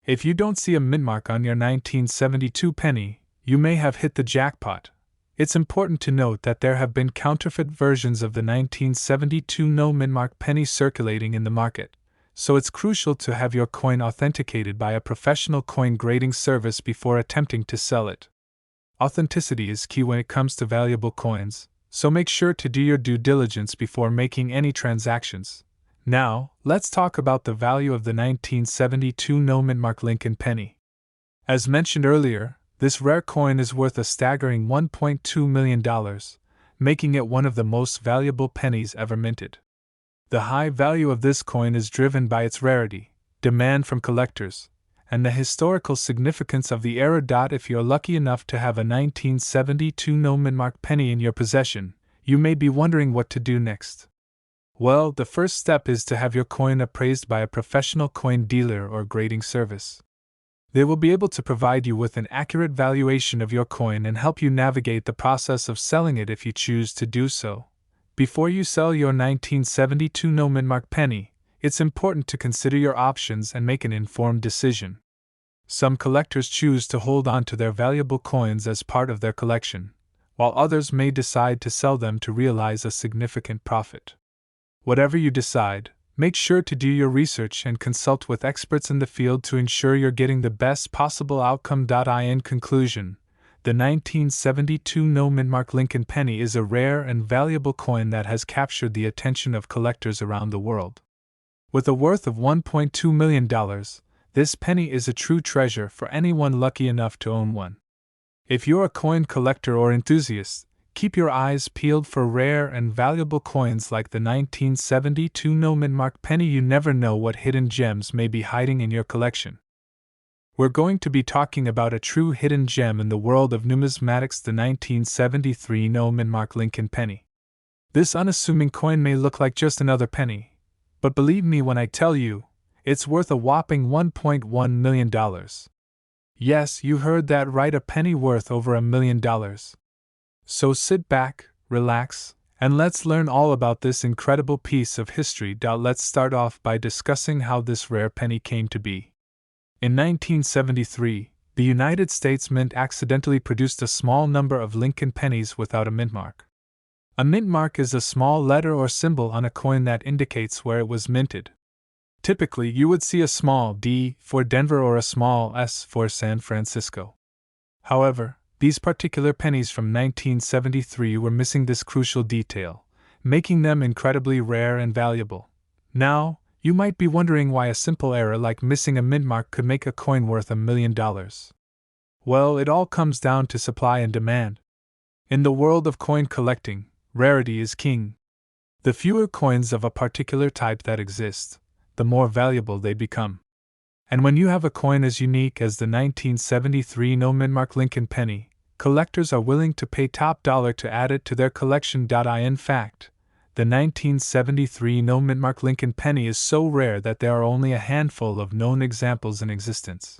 Speaker 1: If you don't see a mintmark on your 1972 penny, you may have hit the jackpot. It's important to note that there have been counterfeit versions of the 1972 no-mintmark penny circulating in the market, so it's crucial to have your coin authenticated by a professional coin grading service before attempting to sell it. Authenticity is key when it comes to valuable coins, so make sure to do your due diligence before making any transactions. Now, let's talk about the value of the 1972 no-mintmark Lincoln penny. As mentioned earlier, this rare coin is worth a staggering $1.2 million, making it one of the most valuable pennies ever minted. The high value of this coin is driven by its rarity, demand from collectors, and the historical significance of the era. If you're lucky enough to have a 1972 no-mintmark penny in your possession, you may be wondering what to do next. Well, the first step is to have your coin appraised by a professional coin dealer or grading service. They will be able to provide you with an accurate valuation of your coin and help you navigate the process of selling it if you choose to do so. Before you sell your 1972 no-mintmark penny, it's important to consider your options and make an informed decision. Some collectors choose to hold on to their valuable coins as part of their collection, while others may decide to sell them to realize a significant profit. Whatever you decide, make sure to do your research and consult with experts in the field to ensure you're getting the best possible outcome. In conclusion, the 1972 no-mintmark Lincoln penny is a rare and valuable coin that has captured the attention of collectors around the world. With a worth of $1.2 million, this penny is a true treasure for anyone lucky enough to own one. If you're a coin collector or enthusiast, keep your eyes peeled for rare and valuable coins like the 1972 no-mintmark penny. You never know what hidden gems may be hiding in your collection. We're going to be talking about a true hidden gem in the world of numismatics, the 1973 no-mintmark Lincoln penny. This unassuming coin may look like just another penny, but believe me when I tell you, it's worth a whopping $1.1 million. Yes, you heard that right, a penny worth over $1 million. So sit back, relax, and let's learn all about this incredible piece of history. Let's start off by discussing how this rare penny came to be. In 1973, the United States Mint accidentally produced a small number of Lincoln pennies without a mint mark. A mint mark is a small letter or symbol on a coin that indicates where it was minted. Typically, you would see a small D for Denver or a small S for San Francisco. However, these particular pennies from 1973 were missing this crucial detail, making them incredibly rare and valuable. Now, you might be wondering why a simple error like missing a mint mark could make a coin worth $1 million. Well, it all comes down to supply and demand. In the world of coin collecting, rarity is king. The fewer coins of a particular type that exist, the more valuable they become. And when you have a coin as unique as the 1973 no-mintmark Lincoln penny, collectors are willing to pay top dollar to add it to their collection. In fact, the 1973 no-mintmark Lincoln penny is so rare that there are only a handful of known examples in existence.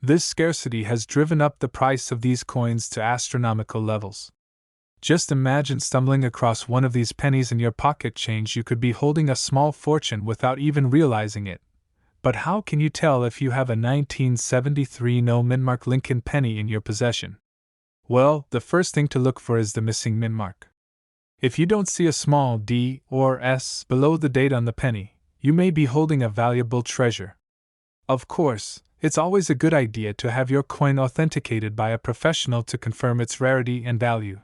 Speaker 1: This scarcity has driven up the price of these coins to astronomical levels. Just imagine stumbling across one of these pennies in your pocket change. You could be holding a small fortune without even realizing it. But how can you tell if you have a 1973 no-mintmark Lincoln penny in your possession? Well, the first thing to look for is the missing mint mark. If you don't see a small D or S below the date on the penny, you may be holding a valuable treasure. Of course, it's always a good idea to have your coin authenticated by a professional to confirm its rarity and value.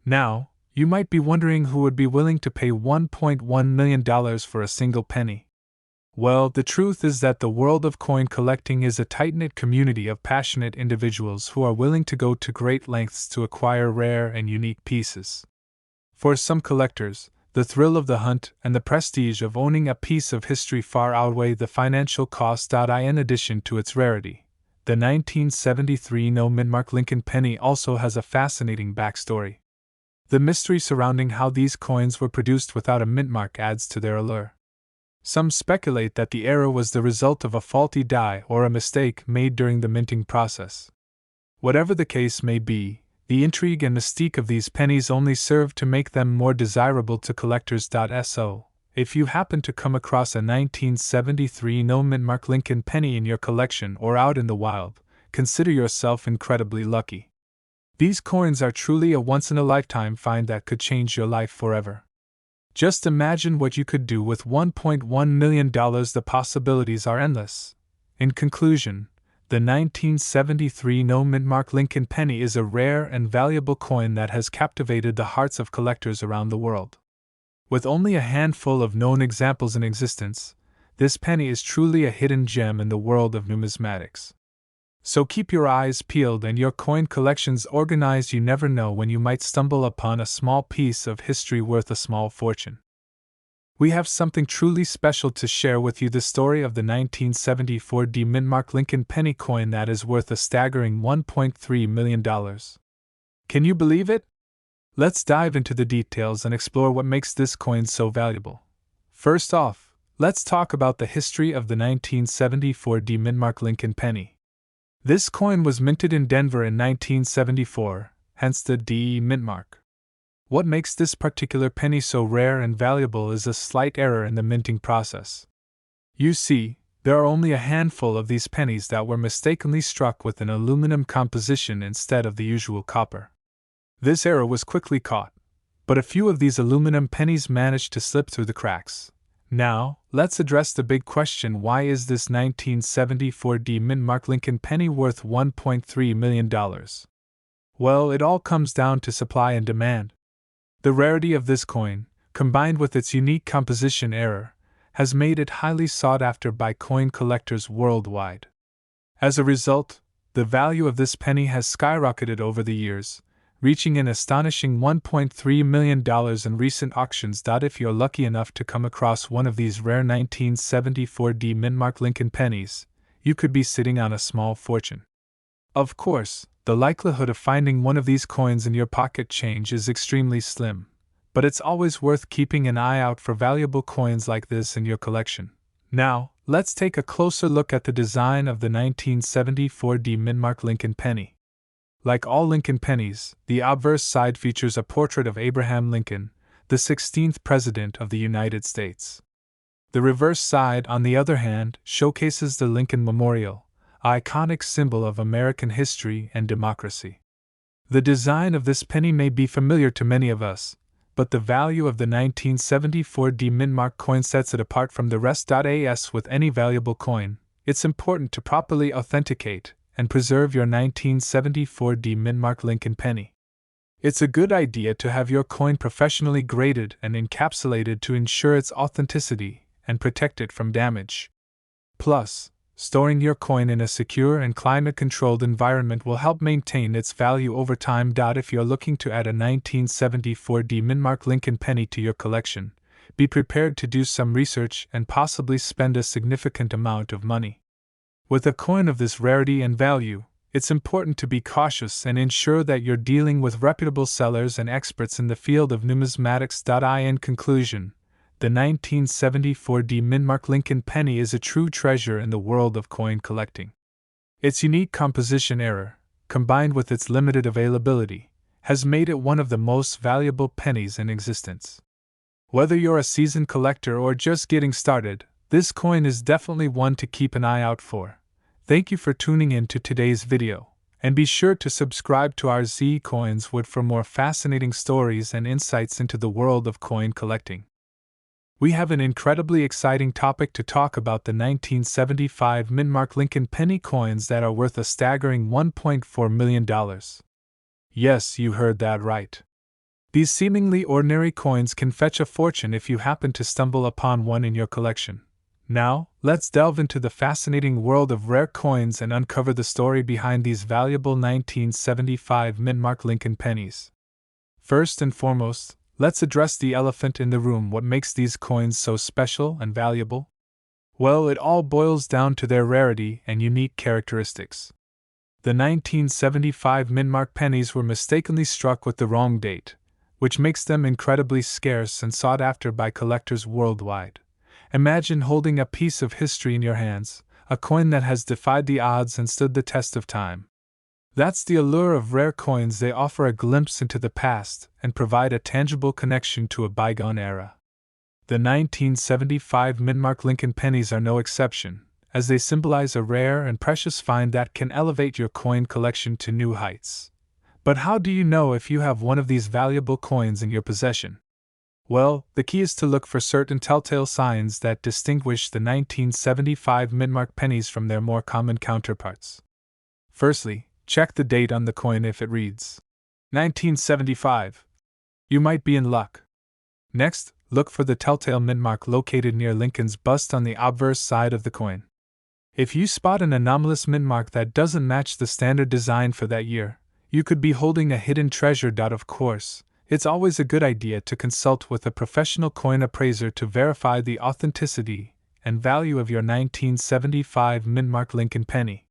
Speaker 1: Now, you might be wondering who would be willing to pay $1.1 million for a single penny. Well, the truth is that the world of coin collecting is a tight-knit community of passionate individuals who are willing to go to great lengths to acquire rare and unique pieces. For some collectors, the thrill of the hunt and the prestige of owning a piece of history far outweigh the financial cost. In addition to its rarity, the 1973 no-mintmark Lincoln penny also has a fascinating backstory. The mystery surrounding how these coins were produced without a mint mark adds to their allure. Some speculate that the error was the result of a faulty die or a mistake made during the minting process. Whatever the case may be, the intrigue and mystique of these pennies only serve to make them more desirable to collectors. So, if you happen to come across a 1973 no-mintmark Lincoln penny in your collection or out in the wild, consider yourself incredibly lucky. These coins are truly a once-in-a-lifetime find that could change your life forever. Just imagine what you could do with $1.1 million. The possibilities are endless. In conclusion, the 1973 no-mintmark Lincoln penny is a rare and valuable coin that has captivated the hearts of collectors around the world. With only a handful of known examples in existence, this penny is truly a hidden gem in the world of numismatics. So keep your eyes peeled and your coin collections organized. You never know when you might stumble upon a small piece of history worth a small fortune. We have something truly special to share with you, the story of the 1974 no-mintmark Lincoln penny coin that is worth a staggering $1.3 million. Can you believe it? Let's dive into the details and explore what makes this coin so valuable. First off, let's talk about the history of the 1974 no-mintmark Lincoln penny. This coin was minted in Denver in 1974, hence the no-mintmark. What makes this particular penny so rare and valuable is a slight error in the minting process. You see, there are only a handful of these pennies that were mistakenly struck with an aluminum composition instead of the usual copper. This error was quickly caught, but a few of these aluminum pennies managed to slip through the cracks. Now, let's address the big question: why is this 1974 no-mintmark Lincoln penny worth $1.3 million? Well, it all comes down to supply and demand. The rarity of this coin, combined with its unique composition error, has made it highly sought after by coin collectors worldwide. As a result, the value of this penny has skyrocketed over the years, reaching an astonishing $1.3 million in recent auctions. If you're lucky enough to come across one of these rare 1974 no-mintmark Lincoln pennies, you could be sitting on a small fortune. Of course, the likelihood of finding one of these coins in your pocket change is extremely slim, but it's always worth keeping an eye out for valuable coins like this in your collection. Now, let's take a closer look at the design of the 1974 no-mintmark Lincoln penny. Like all Lincoln pennies, the obverse side features a portrait of Abraham Lincoln, the 16th President of the United States. The reverse side, on the other hand, showcases the Lincoln Memorial, an iconic symbol of American history and democracy. The design of this penny may be familiar to many of us, but the value of the 1974 no-mintmark coin sets it apart from the rest. As with any valuable coin, it's important to properly authenticate and preserve your 1974 no-mintmark Lincoln penny. It's a good idea to have your coin professionally graded and encapsulated to ensure its authenticity and protect it from damage. Plus, storing your coin in a secure and climate-controlled environment will help maintain its value over time. If you're looking to add a 1974 no-mintmark Lincoln penny to your collection, be prepared to do some research and possibly spend a significant amount of money. With a coin of this rarity and value, it's important to be cautious and ensure that you're dealing with reputable sellers and experts in the field of numismatics. In conclusion, the 1974 no-mintmark Lincoln penny is a true treasure in the world of coin collecting. Its unique composition error, combined with its limited availability, has made it one of the most valuable pennies in existence. Whether you're a seasoned collector or just getting started, this coin is definitely one to keep an eye out for. Thank you for tuning in to today's video, and be sure to subscribe to our Z Coins Wood for more fascinating stories and insights into the world of coin collecting. We have an incredibly exciting topic to talk about: the 1975 no-mintmark Lincoln penny coins that are worth a staggering $1.4 million. Yes, you heard that right. These seemingly ordinary coins can fetch a fortune if you happen to stumble upon one in your collection. Now, let's delve into the fascinating world of rare coins and uncover the story behind these valuable 1975 no-mintmark Lincoln pennies. First and foremost, let's address the elephant in the room: what makes these coins so special and valuable? Well, it all boils down to their rarity and unique characteristics. The 1975 no-mintmark pennies were mistakenly struck with the wrong date, which makes them incredibly scarce and sought after by collectors worldwide. Imagine holding a piece of history in your hands, a coin that has defied the odds and stood the test of time. That's the allure of rare coins: they offer a glimpse into the past and provide a tangible connection to a bygone era. The 1975 no-mintmark Lincoln pennies are no exception, as they symbolize a rare and precious find that can elevate your coin collection to new heights. But how do you know if you have one of these valuable coins in your possession? Well, the key is to look for certain telltale signs that distinguish the 1975 no-mintmark pennies from their more common counterparts. Firstly, check the date on the coin. If it reads 1975, you might be in luck. Next, look for the telltale mint mark located near Lincoln's bust on the obverse side of the coin. If you spot an anomalous mint mark that doesn't match the standard design for that year, you could be holding a hidden treasure. Of course, it's always a good idea to consult with a professional coin appraiser to verify the authenticity and value of your 1975 mintmark Lincoln penny.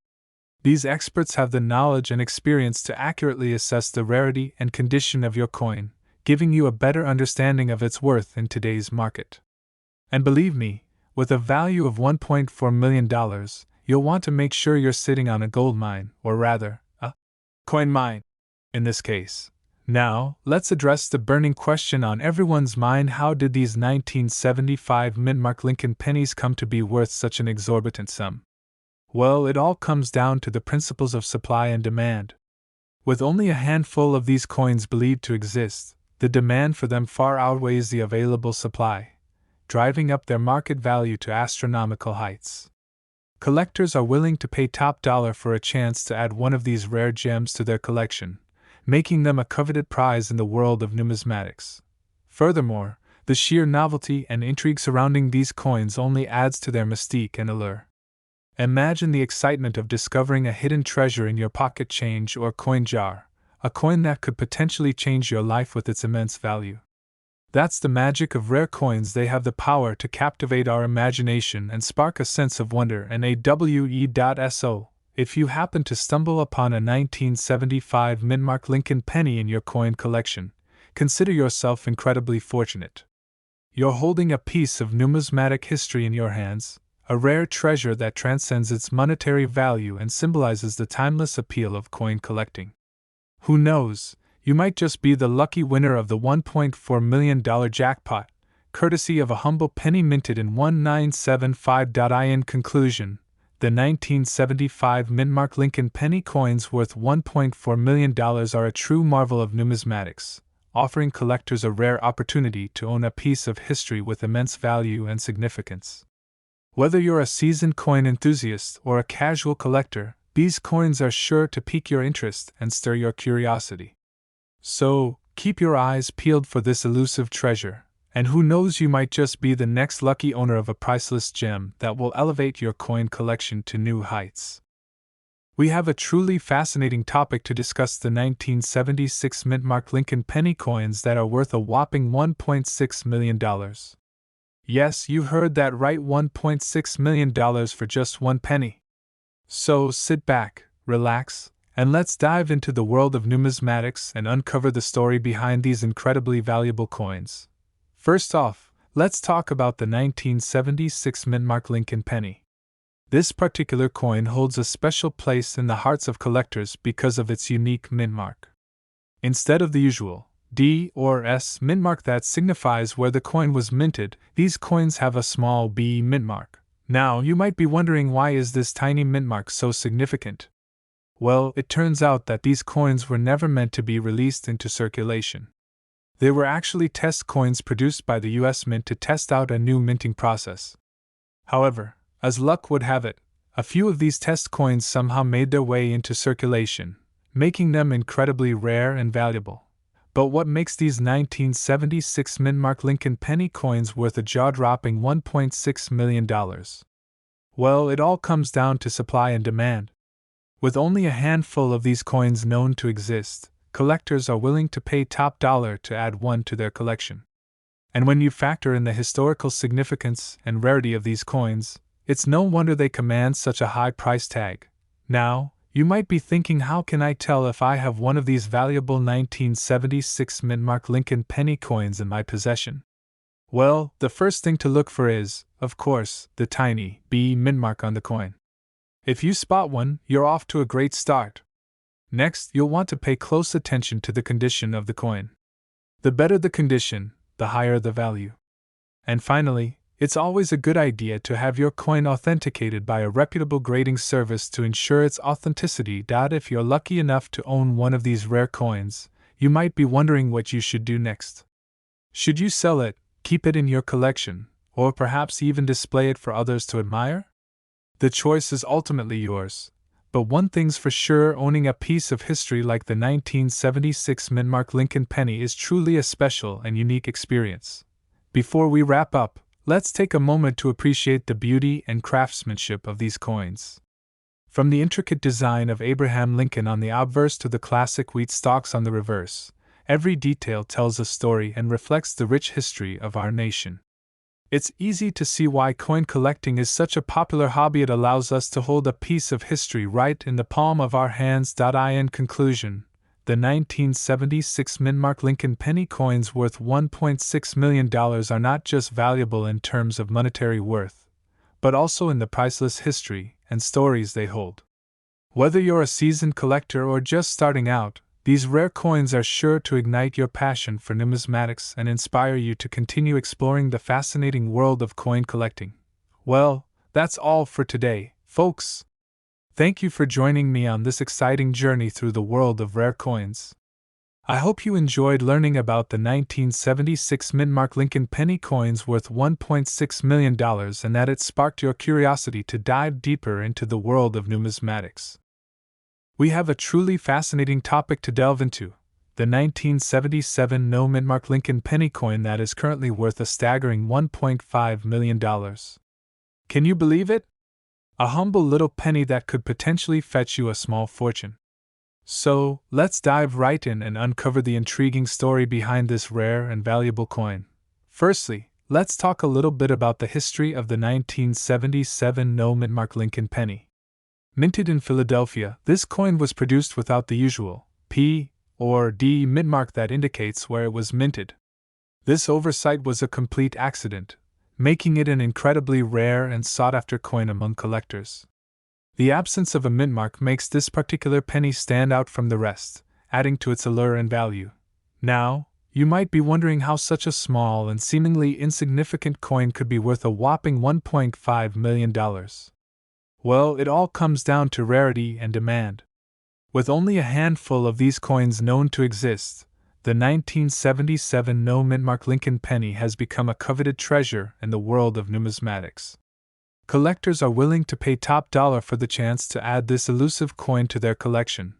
Speaker 1: These experts have the knowledge and experience to accurately assess the rarity and condition of your coin, giving you a better understanding of its worth in today's market. And believe me, with a value of $1.4 million, you'll want to make sure you're sitting on a gold mine, or rather, a coin mine, in this case. Now, let's address the burning question on everyone's mind: how did these 1975 mintmark Lincoln pennies come to be worth such an exorbitant sum? Well, it all comes down to the principles of supply and demand. With only a handful of these coins believed to exist, the demand for them far outweighs the available supply, driving up their market value to astronomical heights. Collectors are willing to pay top dollar for a chance to add one of these rare gems to their collection, making them a coveted prize in the world of numismatics. Furthermore, the sheer novelty and intrigue surrounding these coins only adds to their mystique and allure. Imagine the excitement of discovering a hidden treasure in your pocket change or coin jar, a coin that could potentially change your life with its immense value. That's the magic of rare coins. They have the power to captivate our imagination and spark a sense of wonder and awe. If you happen to stumble upon a 1975 mintmark Lincoln penny in your coin collection, consider yourself incredibly fortunate. You're holding a piece of numismatic history in your hands, a rare treasure that transcends its monetary value and symbolizes the timeless appeal of coin collecting. Who knows, you might just be the lucky winner of the $1.4 million jackpot, courtesy of a humble penny minted in 1975. In conclusion, the 1975 mintmark Lincoln penny coins worth $1.4 million are a true marvel of numismatics, offering collectors a rare opportunity to own a piece of history with immense value and significance. Whether you're a seasoned coin enthusiast or a casual collector, these coins are sure to pique your interest and stir your curiosity. So, keep your eyes peeled for this elusive treasure, and who knows, you might just be the next lucky owner of a priceless gem that will elevate your coin collection to new heights. We have a truly fascinating topic to discuss: the 1976 mintmark Lincoln penny coins that are worth a whopping $1.6 million. Yes, you heard that right, $1.6 million for just one penny. So sit back, relax, and let's dive into the world of numismatics and uncover the story behind these incredibly valuable coins. First off, let's talk about the 1976 mintmark Lincoln penny. This particular coin holds a special place in the hearts of collectors because of its unique mintmark. Instead of the usual D or S mintmark that signifies where the coin was minted, these coins have a small B mintmark. Now, you might be wondering, why is this tiny mintmark so significant? Well, it turns out that these coins were never meant to be released into circulation. They were actually test coins produced by the US Mint to test out a new minting process. However, as luck would have it, a few of these test coins somehow made their way into circulation, making them incredibly rare and valuable. But what makes these 1976 mintmark Lincoln penny coins worth a jaw-dropping $1.6 million? Well, it all comes down to supply and demand. With only a handful of these coins known to exist, collectors are willing to pay top dollar to add one to their collection. And when you factor in the historical significance and rarity of these coins, it's no wonder they command such a high price tag. Now, you might be thinking, how can I tell if I have one of these valuable 1976 mintmark Lincoln penny coins in my possession? Well, the first thing to look for is, of course, the tiny B mintmark on the coin. If you spot one, you're off to a great start. Next, you'll want to pay close attention to the condition of the coin. The better the condition, the higher the value. And finally, it's always a good idea to have your coin authenticated by a reputable grading service to ensure its authenticity. If you're lucky enough to own one of these rare coins, you might be wondering what you should do next. Should you sell it, keep it in your collection, or perhaps even display it for others to admire? The choice is ultimately yours. But one thing's for sure, owning a piece of history like the 1976 mintmark Lincoln penny is truly a special and unique experience. Before we wrap up, let's take a moment to appreciate the beauty and craftsmanship of these coins. From the intricate design of Abraham Lincoln on the obverse to the classic wheat stalks on the reverse, Every detail tells a story and reflects the rich history of our nation. It's easy to see why coin collecting is such a popular hobby. It allows us to hold a piece of history right in the palm of our hands. In conclusion, the 1976 mint-mark Lincoln penny coins worth $1.6 million are not just valuable in terms of monetary worth, but also in the priceless history and stories they hold. Whether you're a seasoned collector or just starting out, these rare coins are sure to ignite your passion for numismatics and inspire you to continue exploring the fascinating world of coin collecting. Well, that's all for today, folks. Thank you for joining me on this exciting journey through the world of rare coins. I hope you enjoyed learning about the 1976 mint-mark Lincoln penny coins worth $1.6 million and that it sparked your curiosity to dive deeper into the world of numismatics. We have a truly fascinating topic to delve into: the 1977 no-mintmark Lincoln penny coin that is currently worth a staggering $1.5 million. Can you believe it? A humble little penny that could potentially fetch you a small fortune. So, let's dive right in and uncover the intriguing story behind this rare and valuable coin. Firstly, let's talk a little bit about the history of the 1977 no-mintmark Lincoln penny. Minted in Philadelphia, this coin was produced without the usual P or D mint mark that indicates where it was minted. This oversight was a complete accident, making it an incredibly rare and sought-after coin among collectors. The absence of a mint mark makes this particular penny stand out from the rest, adding to its allure and value. Now, you might be wondering how such a small and seemingly insignificant coin could be worth a whopping $1.5 million. Well, it all comes down to rarity and demand. With only a handful of these coins known to exist, the 1977 no-mintmark Lincoln penny has become a coveted treasure in the world of numismatics. Collectors are willing to pay top dollar for the chance to add this elusive coin to their collection,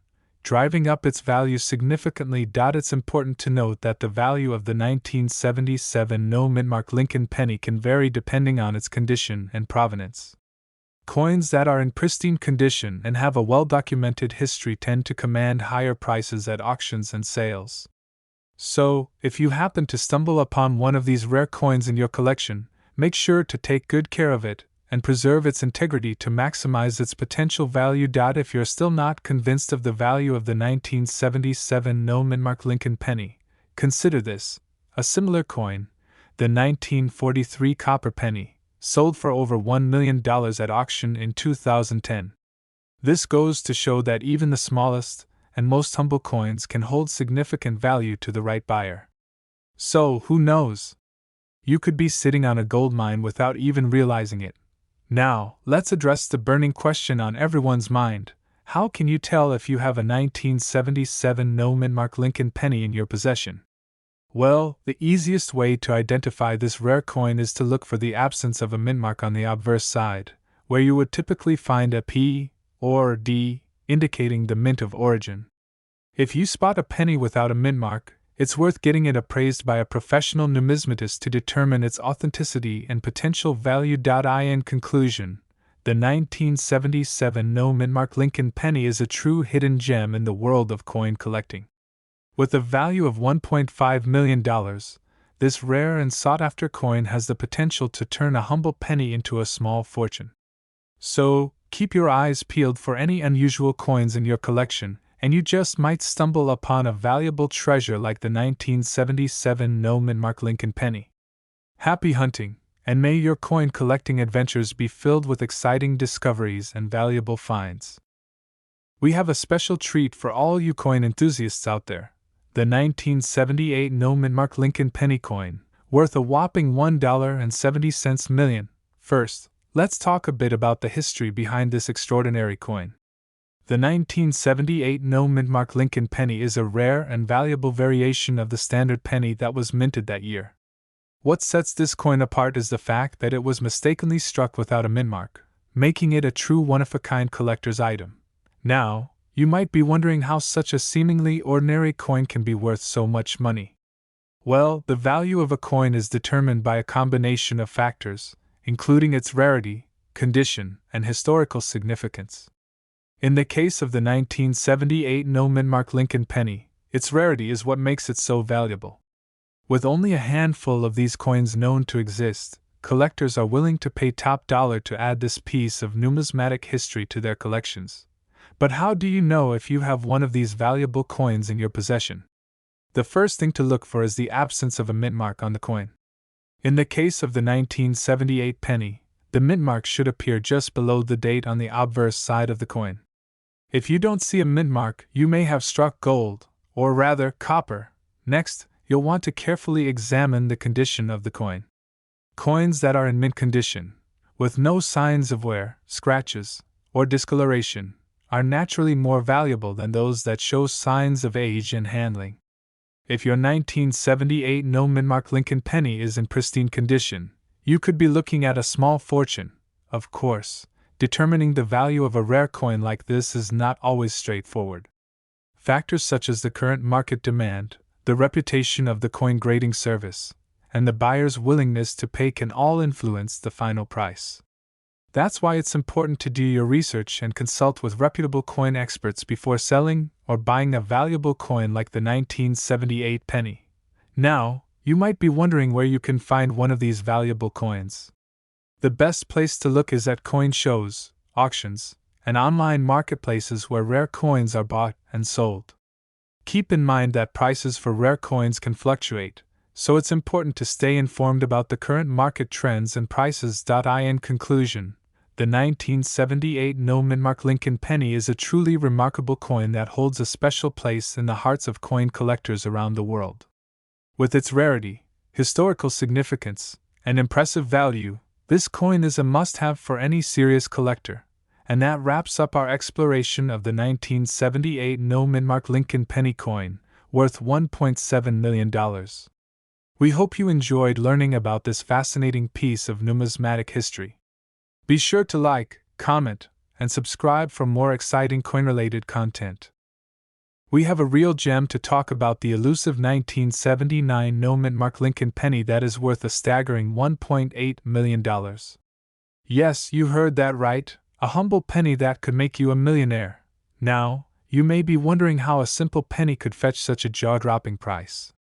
Speaker 1: driving up its value significantly. It's important to note that the value of the 1977 no-mintmark Lincoln penny can vary depending on its condition and provenance. Coins that are in pristine condition and have a well-documented history tend to command higher prices at auctions and sales. So, if you happen to stumble upon one of these rare coins in your collection, make sure to take good care of it and preserve its integrity to maximize its potential value. If you're still not convinced of the value of the 1977 no-mintmark Lincoln penny, consider this: a similar coin, the 1943 copper penny, sold for over $1 million at auction in 2010. This goes to show that even the smallest and most humble coins can hold significant value to the right buyer. So, who knows? You could be sitting on a gold mine without even realizing it. Now, let's address the burning question on everyone's mind: how can you tell if you have a 1977 no-mintmark Lincoln penny in your possession? Well, the easiest way to identify this rare coin is to look for the absence of a mint mark on the obverse side, where you would typically find a P or D, indicating the mint of origin. If you spot a penny without a mint mark, it's worth getting it appraised by a professional numismatist to determine its authenticity and potential value. In conclusion, the 1977 no-mintmark Lincoln penny is a true hidden gem in the world of coin collecting. With a value of $1.5 million, this rare and sought-after coin has the potential to turn a humble penny into a small fortune. So, keep your eyes peeled for any unusual coins in your collection, and you just might stumble upon a valuable treasure like the 1977 no-mintmark Lincoln penny. Happy hunting, and may your coin collecting adventures be filled with exciting discoveries and valuable finds. We have a special treat for all you coin enthusiasts out there: the 1978 no-mintmark Lincoln penny coin, worth a whopping $1.70 million. First, let's talk a bit about the history behind this extraordinary coin. The 1978 no-mintmark Lincoln penny is a rare and valuable variation of the standard penny that was minted that year. What sets this coin apart is the fact that it was mistakenly struck without a mint mark, making it a true one-of-a-kind collector's item. Now, you might be wondering how such a seemingly ordinary coin can be worth so much money. Well, the value of a coin is determined by a combination of factors, including its rarity, condition, and historical significance. In the case of the 1978 no-mintmark Lincoln penny, Its rarity is what makes it so valuable. With only a handful of these coins known to exist, collectors are willing to pay top dollar to add this piece of numismatic history to their collections. But how do you know if you have one of these valuable coins in your possession? The first thing to look for is the absence of a mint mark on the coin. In the case of the 1978 penny, the mint mark should appear just below the date on the obverse side of the coin. If you don't see a mint mark, you may have struck gold, or rather copper. Next, you'll want to carefully examine the condition of the coin. Coins that are in mint condition, with no signs of wear, scratches, or discoloration, are naturally more valuable than those that show signs of age and handling. If your 1978 no-mintmark Lincoln penny is in pristine condition, you could be looking at a small fortune. Of course, determining the value of a rare coin like this is not always straightforward. Factors such as the current market demand, the reputation of the coin grading service, and the buyer's willingness to pay can all influence the final price. That's why it's important to do your research and consult with reputable coin experts before selling or buying a valuable coin like the 1978 penny. Now, you might be wondering where you can find one of these valuable coins. The best place to look is at coin shows, auctions, and online marketplaces where rare coins are bought and sold. Keep in mind that prices for rare coins can fluctuate, so it's important to stay informed about the current market trends and prices. In conclusion, the 1978 no-mintmark Lincoln penny is a truly remarkable coin that holds a special place in the hearts of coin collectors around the world. With its rarity, historical significance, and impressive value, this coin is a must-have for any serious collector. And that wraps up our exploration of the 1978 no-mintmark Lincoln penny coin, worth $1.7 million. We hope you enjoyed learning about this fascinating piece of numismatic history. Be sure to like, comment, and subscribe for more exciting coin-related content. We have a real gem to talk about: the elusive 1979 no-mintmark Lincoln penny that is worth a staggering $1.8 million. Yes, you heard that right, a humble penny that could make you a millionaire. Now, you may be wondering how a simple penny could fetch such a jaw-dropping price.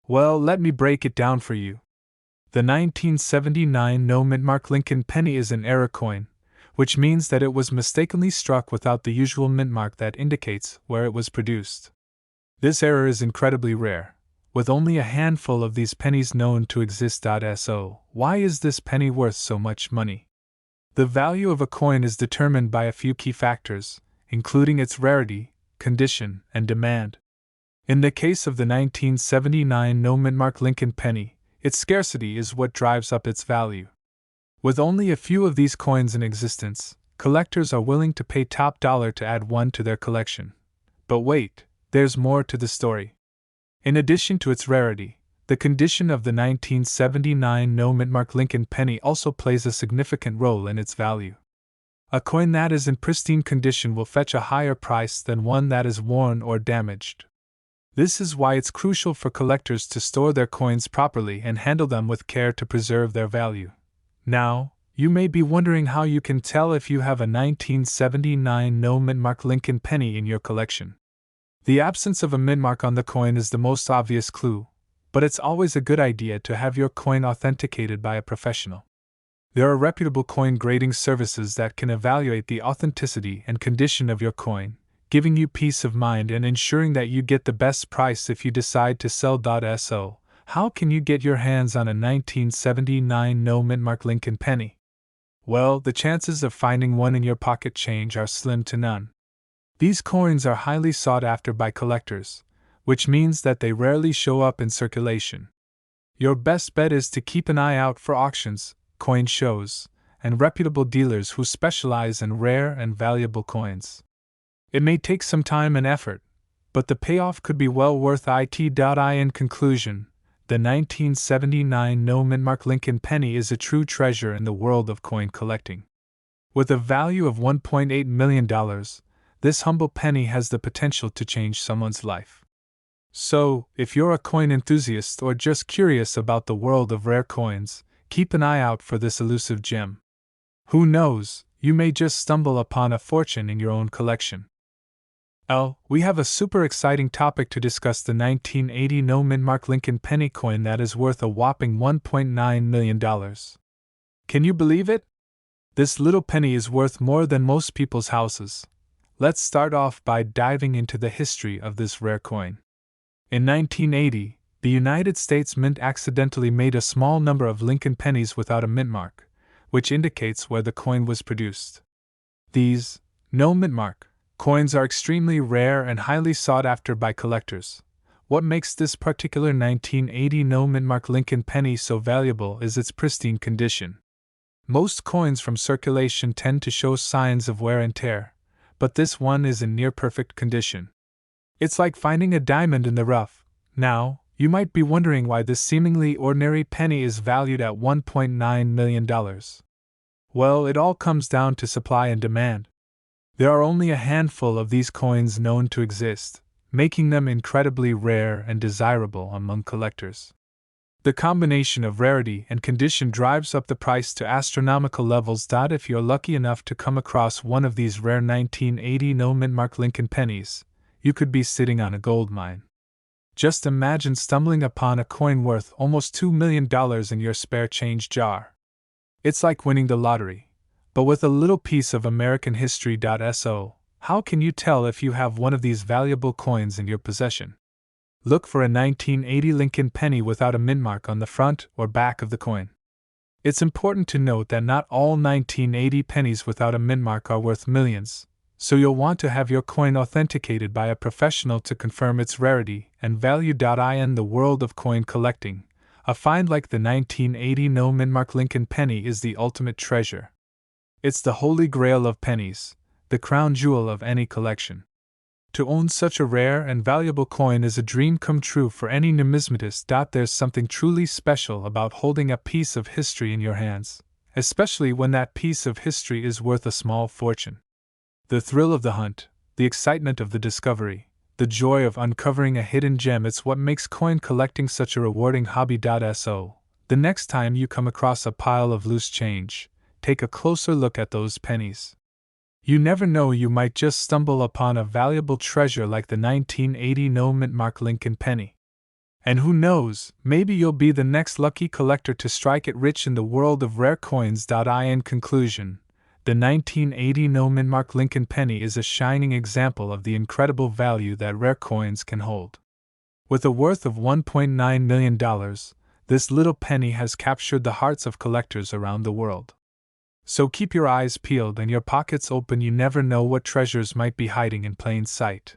Speaker 1: Well, let me break it down for you. The 1979 no-mintmark Lincoln penny is an error coin, which means that it was mistakenly struck without the usual mint mark that indicates where it was produced. This error is incredibly rare, with only a handful of these pennies known to exist. So, why is this penny worth so much money? The value of a coin is determined by a few key factors, including its rarity, condition, and demand. In the case of the 1979 no-mintmark Lincoln penny, its scarcity is what drives up its value. With only a few of these coins in existence, collectors are willing to pay top dollar to add one to their collection. But wait, there's more to the story. In addition to its rarity, the condition of the 1979 no-mintmark Lincoln penny also plays a significant role in its value. A coin that is in pristine condition will fetch a higher price than one that is worn or damaged. This is why it's crucial for collectors to store their coins properly and handle them with care to preserve their value. Now, you may be wondering how you can tell if you have a 1979 no-mintmark Lincoln penny in your collection. The absence of a mint mark on the coin is the most obvious clue, but it's always a good idea to have your coin authenticated by a professional. There are reputable coin grading services that can evaluate the authenticity and condition of your coin, giving you peace of mind and ensuring that you get the best price if you decide to sell. So, how can you get your hands on a 1979 no-mintmark Lincoln penny? Well, the chances of finding one in your pocket change are slim to none. These coins are highly sought after by collectors, which means that they rarely show up in circulation. Your best bet is to keep an eye out for auctions, coin shows, and reputable dealers who specialize in rare and valuable coins. It may take some time and effort, but the payoff could be well worth it. In conclusion, the 1979 no-mintmark Lincoln penny is a true treasure in the world of coin collecting. With a value of $1.8 million, this humble penny has the potential to change someone's life. So, if you're a coin enthusiast or just curious about the world of rare coins, keep an eye out for this elusive gem. Who knows, you may just stumble upon a fortune in your own collection. We have a super exciting topic to discuss: the 1980 no-mintmark Lincoln penny coin that is worth a whopping $1.9 million. Can you believe it? This little penny is worth more than most people's houses. Let's start off by diving into the history of this rare coin. In 1980, the United States Mint accidentally made a small number of Lincoln pennies without a mint mark, which indicates where the coin was produced. These no-mintmark coins are extremely rare and highly sought after by collectors. What makes this particular 1980 no-mintmark Lincoln penny so valuable is its pristine condition. Most coins from circulation tend to show signs of wear and tear, but this one is in near-perfect condition. It's like finding a diamond in the rough. Now, you might be wondering why this seemingly ordinary penny is valued at $1.9 million. Well, it all comes down to supply and demand. There are only a handful of these coins known to exist, making them incredibly rare and desirable among collectors. The combination of rarity and condition drives up the price to astronomical levels. If you're lucky enough to come across one of these rare 1980 no-mintmark Lincoln pennies, you could be sitting on a gold mine. Just imagine stumbling upon a coin worth almost $2 million in your spare change jar. It's like winning the lottery, but with a little piece of American history. So, how can you tell if you have one of these valuable coins in your possession? Look for a 1980 Lincoln penny without a mint mark on the front or back of the coin. It's important to note that not all 1980 pennies without a mint mark are worth millions, so you'll want to have your coin authenticated by a professional to confirm its rarity and value. In the world of coin collecting, a find like the 1980 no-mintmark Lincoln penny is the ultimate treasure. It's the holy grail of pennies, the crown jewel of any collection. To own such a rare and valuable coin is a dream come true for any numismatist. There's something truly special about holding a piece of history in your hands, especially when that piece of history is worth a small fortune. The thrill of the hunt, the excitement of the discovery, the joy of uncovering a hidden gem, it's what makes coin collecting such a rewarding hobby. So, the next time you come across a pile of loose change, take a closer look at those pennies. You never know, you might just stumble upon a valuable treasure like the 1980 no-mintmark Lincoln penny. And who knows, maybe you'll be the next lucky collector to strike it rich in the world of rare coins. In conclusion, the 1980 no-mintmark Lincoln penny is a shining example of the incredible value that rare coins can hold. With a worth of $1.9 million, this little penny has captured the hearts of collectors around the world. So keep your eyes peeled and your pockets open. You never know what treasures might be hiding in plain sight.